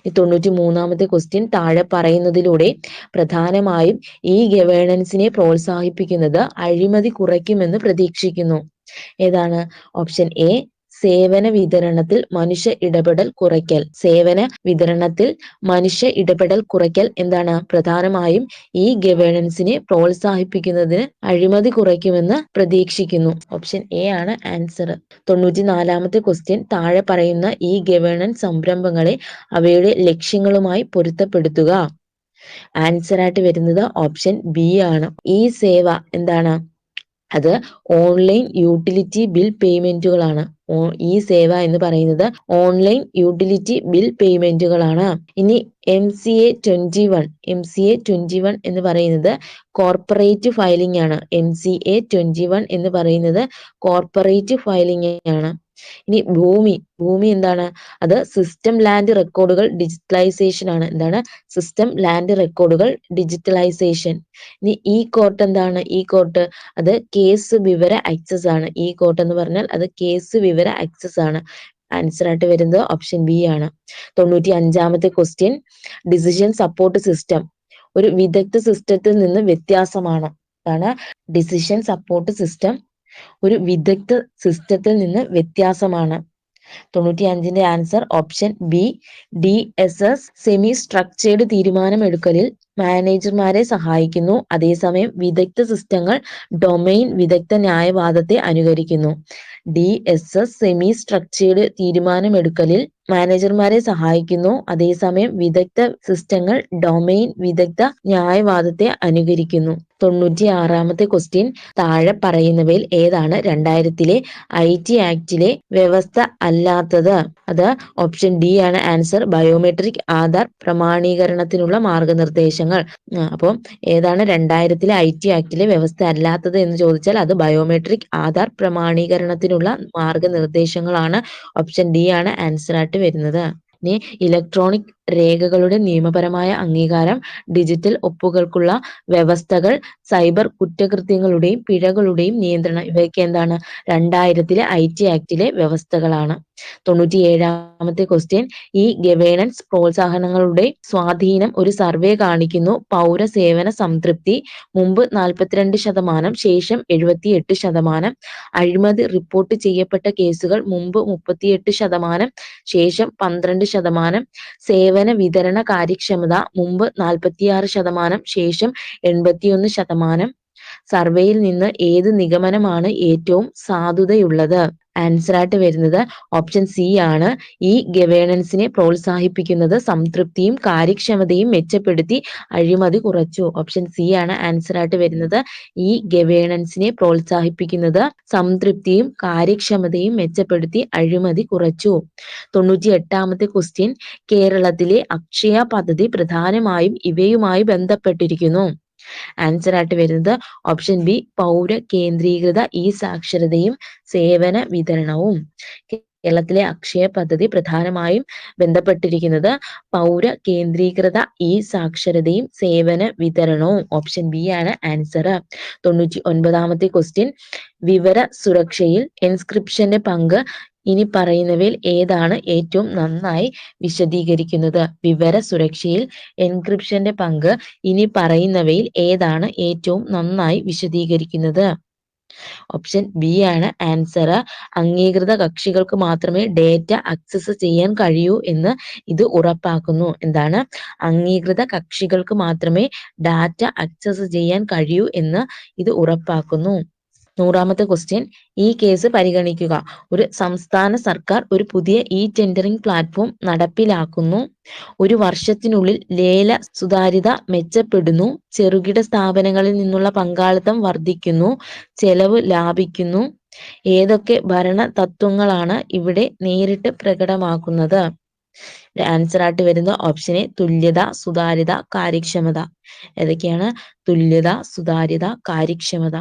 93ാമത്തെ ക്വസ്റ്റ്യൻ, താഴെ പറയുന്നതിലൂടെ പ്രധാനമായും ഗവേണൻസിനെ പ്രോത്സാഹിപ്പിക്കുന്നത് അഴിമതി കുറയ്ക്കുമെന്ന് പ്രതീക്ഷിക്കുന്നു. ഏതാണ്? ഓപ്ഷൻ എ, സേവന വിതരണത്തിൽ മനുഷ്യ ഇടപെടൽ കുറയ്ക്കൽ. സേവന വിതരണത്തിൽ മനുഷ്യ ഇടപെടൽ കുറയ്ക്കൽ എന്താണ്? പ്രധാനമായും ഗവേണൻസിനെ പ്രോത്സാഹിപ്പിക്കുന്നതിന് അഴിമതി കുറയ്ക്കുമെന്ന് പ്രതീക്ഷിക്കുന്നു. ഓപ്ഷൻ എ ആണ് ആൻസർ. 94ാമത്തെ ക്വസ്റ്റ്യൻ, താഴെ പറയുന്ന ഗവേണൻസ് സംരംഭങ്ങളെ അവയുടെ ലക്ഷ്യങ്ങളുമായി പൊരുത്തപ്പെടുത്തുക. ആൻസർ ആയിട്ട് വരുന്നത് ഓപ്ഷൻ ബി ആണ്. സേവ എന്താണ്? അത് ഓൺലൈൻ യൂട്ടിലിറ്റി ബിൽ പേയ്മെന്റുകളാണ്. സേവ എന്ന് പറയുന്നത് ഓൺലൈൻ യൂട്ടിലിറ്റി ബിൽ പേയ്മെന്റുകളാണ്. ഇനി MCA 21 എന്ന് പറയുന്നത് കോർപ്പറേറ്റ് ഫയലിംഗ് ആണ്. MCA 21 എന്ന് പറയുന്നത് കോർപ്പറേറ്റ് ഫയലിംഗ് ആണ്. ഇനി ഭൂമി എന്താണ്? അത് സിസ്റ്റം ലാൻഡ് റെക്കോർഡുകൾ ഡിജിറ്റലൈസേഷൻ ആണ്. എന്താണ്? സിസ്റ്റം ലാൻഡ് റെക്കോർഡുകൾ ഡിജിറ്റലൈസേഷൻ. ഇനി കോർട്ട് എന്താണ്? കോർട്ട് അത് കേസ് വിവര ആക്സസ് ആണ്. കോർട്ട് എന്ന് പറഞ്ഞാൽ അത് കേസ് വിവര ആക്സസ് ആണ്. ആൻസർ ആയിട്ട് വരുന്നത് ഓപ്ഷൻ ബി ആണ്. 95ാമത്തെ ക്വസ്റ്റ്യൻ, ഡിസിഷൻ സപ്പോർട്ട് സിസ്റ്റം ഒരു വിദഗ്ധ സിസ്റ്റത്തിൽ നിന്ന് വ്യത്യാസമാണ്. അതാണ് ഡിസിഷൻ സപ്പോർട്ട് സിസ്റ്റം ഒരു വിദഗ്ധ സിസ്റ്റത്തിൽ നിന്ന് വ്യത്യാസമാണ്. 95ന്റെ answer option B, DSS semi structured തീരുമാനമെടുക്കലിൽ മാനേജർമാരെ സഹായിക്കുന്നു. അതേസമയം വിദഗ്ധ സിസ്റ്റങ്ങൾ ഡൊമെയിൻ വിദഗ്ധ ന്യായവാദത്തെ അനുകരിക്കുന്നു. DSS സെമി സ്ട്രക്ചേർഡ് തീരുമാനമെടുക്കലിൽ മാനേജർമാരെ സഹായിക്കുന്നു. അതേസമയം വിദഗ്ധ സിസ്റ്റങ്ങൾ ഡൊമെയിൻ വിദഗ്ധ ന്യായവാദത്തെ അനുകരിക്കുന്നു. 96ാമത്തെ ക്വസ്റ്റ്യൻ, താഴെ പറയുന്നവയിൽ ഏതാണ് 2000-ലെ IT ആക്ടിലെ വ്യവസ്ഥ അല്ലാത്തത്? അത് ഓപ്ഷൻ ഡി ആണ് ആൻസർ, ബയോമെട്രിക് ആധാർ പ്രമാണീകരണത്തിനുള്ള മാർഗനിർദ്ദേശങ്ങൾ. അപ്പോൾ ഏതാണ് 2000-ലെ IT ആക്ടിലെ വ്യവസ്ഥ അല്ലാത്തത് എന്ന് ചോദിച്ചാൽ അത് ബയോമെട്രിക് ആധാർ പ്രമാണീകരണത്തിനുള്ള മാർഗനിർദ്ദേശങ്ങളാണ്. ഓപ്ഷൻ ഡി ആണ് ആൻസർ ആയിട്ട് വരുന്നത്. ഇനി ഇലക്ട്രോണിക് രേഖകളുടെ നിയമപരമായ അംഗീകാരം, ഡിജിറ്റൽ ഒപ്പുകൾക്കുള്ള വ്യവസ്ഥകൾ, സൈബർ കുറ്റകൃത്യങ്ങളുടെയും പിഴകളുടെയും നിയന്ത്രണം, ഇവയൊക്കെ എന്താണ്? 2000-ലെ IT ആക്ടിലെ വ്യവസ്ഥകളാണ്. 97ാമത്തെ ക്വസ്റ്റ്യൻ, ഗവേണൻസ് പ്രോത്സാഹനങ്ങളുടെ സ്വാധീനം ഒരു സർവേ കാണിക്കുന്നു. പൗരസേവന സംതൃപ്തി മുമ്പ് 42%, ശേഷം 78%. അഴിമതി റിപ്പോർട്ട് ചെയ്യപ്പെട്ട കേസുകൾ മുമ്പ് 38%, ശേഷം 12%. സേവന വിതരണ കാര്യക്ഷമത മുമ്പ് 46%, ശേഷം 81%. സർവേയിൽ നിന്ന് ഏത് നിഗമനമാണ് ഏറ്റവും സാധുതയുള്ളത്? ആൻസർ ആയിട്ട് വരുന്നത് ഓപ്ഷൻ സി ആണ്. ഈ ഗവേണൻസിനെ പ്രോത്സാഹിപ്പിക്കുന്നത് സംതൃപ്തിയും കാര്യക്ഷമതയും മെച്ചപ്പെടുത്തി അഴിമതി കുറച്ചു. ഓപ്ഷൻ സി ആണ് ആൻസർ ആയിട്ട് വരുന്നത്. ഈ ഗവേണൻസിനെ പ്രോത്സാഹിപ്പിക്കുന്നത് സംതൃപ്തിയും കാര്യക്ഷമതയും മെച്ചപ്പെടുത്തി അഴിമതി കുറച്ചു. 98ാമത്തെ ക്വസ്റ്റ്യൻ, കേരളത്തിലെ അക്ഷയ പദ്ധതി പ്രധാനമായും ഇവയുമായി ബന്ധപ്പെട്ടിരിക്കുന്നു. ആൻസർ ആയിട്ട് വരുന്നത് ഓപ്ഷൻ ബി, പൗര കേന്ദ്രീകൃത ഈ സാക്ഷരതയും സേവന വിതരണവും. കേരളത്തിലെ അക്ഷയ പദ്ധതി പ്രധാനമായും ബന്ധപ്പെട്ടിരിക്കുന്നത് പൗര കേന്ദ്രീകൃത ഈ സാക്ഷരതയും സേവന വിതരണവും. ഓപ്ഷൻ ബി ആണ് ആൻസർ. 99ാമത്തെ ക്വസ്റ്റ്യൻ, വിവര സുരക്ഷയിൽ എൻക്രിപ്ഷന്റെ പങ്ക് ഇനി പറയുന്നവയിൽ ഏതാണ് ഏറ്റവും നന്നായി വിശദീകരിക്കുന്നത്? വിവര സുരക്ഷയിൽ എൻക്രിപ്ഷന്റെ പങ്ക് ഇനി പറയുന്നവയിൽ ഏതാണ് ഏറ്റവും നന്നായി വിശദീകരിക്കുന്നത്? ഓപ്ഷൻ ബി ആണ് ആൻസർ. അംഗീകൃത കക്ഷികൾക്ക് മാത്രമേ ഡേറ്റ ആക്സസ് ചെയ്യാൻ കഴിയൂ എന്ന് ഇത് ഉറപ്പാക്കുന്നു. എന്താണ്? അംഗീകൃത കക്ഷികൾക്ക് മാത്രമേ ഡാറ്റ ആക്സസ് ചെയ്യാൻ കഴിയൂ എന്ന് ഇത് ഉറപ്പാക്കുന്നു. 100ാമത്തെ ക്വസ്റ്റ്യൻ, ഈ കേസ് പരിഗണിക്കുക. ഒരു സംസ്ഥാന സർക്കാർ ഒരു പുതിയ ടെൻഡറിംഗ് പ്ലാറ്റ്ഫോം നടപ്പിലാക്കുന്നു. ഒരു വർഷത്തിനുള്ളിൽ ലേല സുതാര്യത മെച്ചപ്പെടുന്നു. ചെറുകിട സ്ഥാപനങ്ങളിൽ നിന്നുള്ള പങ്കാളിത്തം വർദ്ധിക്കുന്നു. ചെലവ് ലാഭിക്കുന്നു. ഏതൊക്കെ ഭരണ തത്വങ്ങളാണ് ഇവിടെ നേരിട്ട് പ്രകടമാക്കുന്നത്? ആൻസർ ആയിട്ട് വരുന്ന ഓപ്ഷൻ എ, തുല്യത, സുതാര്യത, കാര്യക്ഷമത. ഏതൊക്കെയാണ്? തുല്യത, സുതാര്യത, കാര്യക്ഷമത.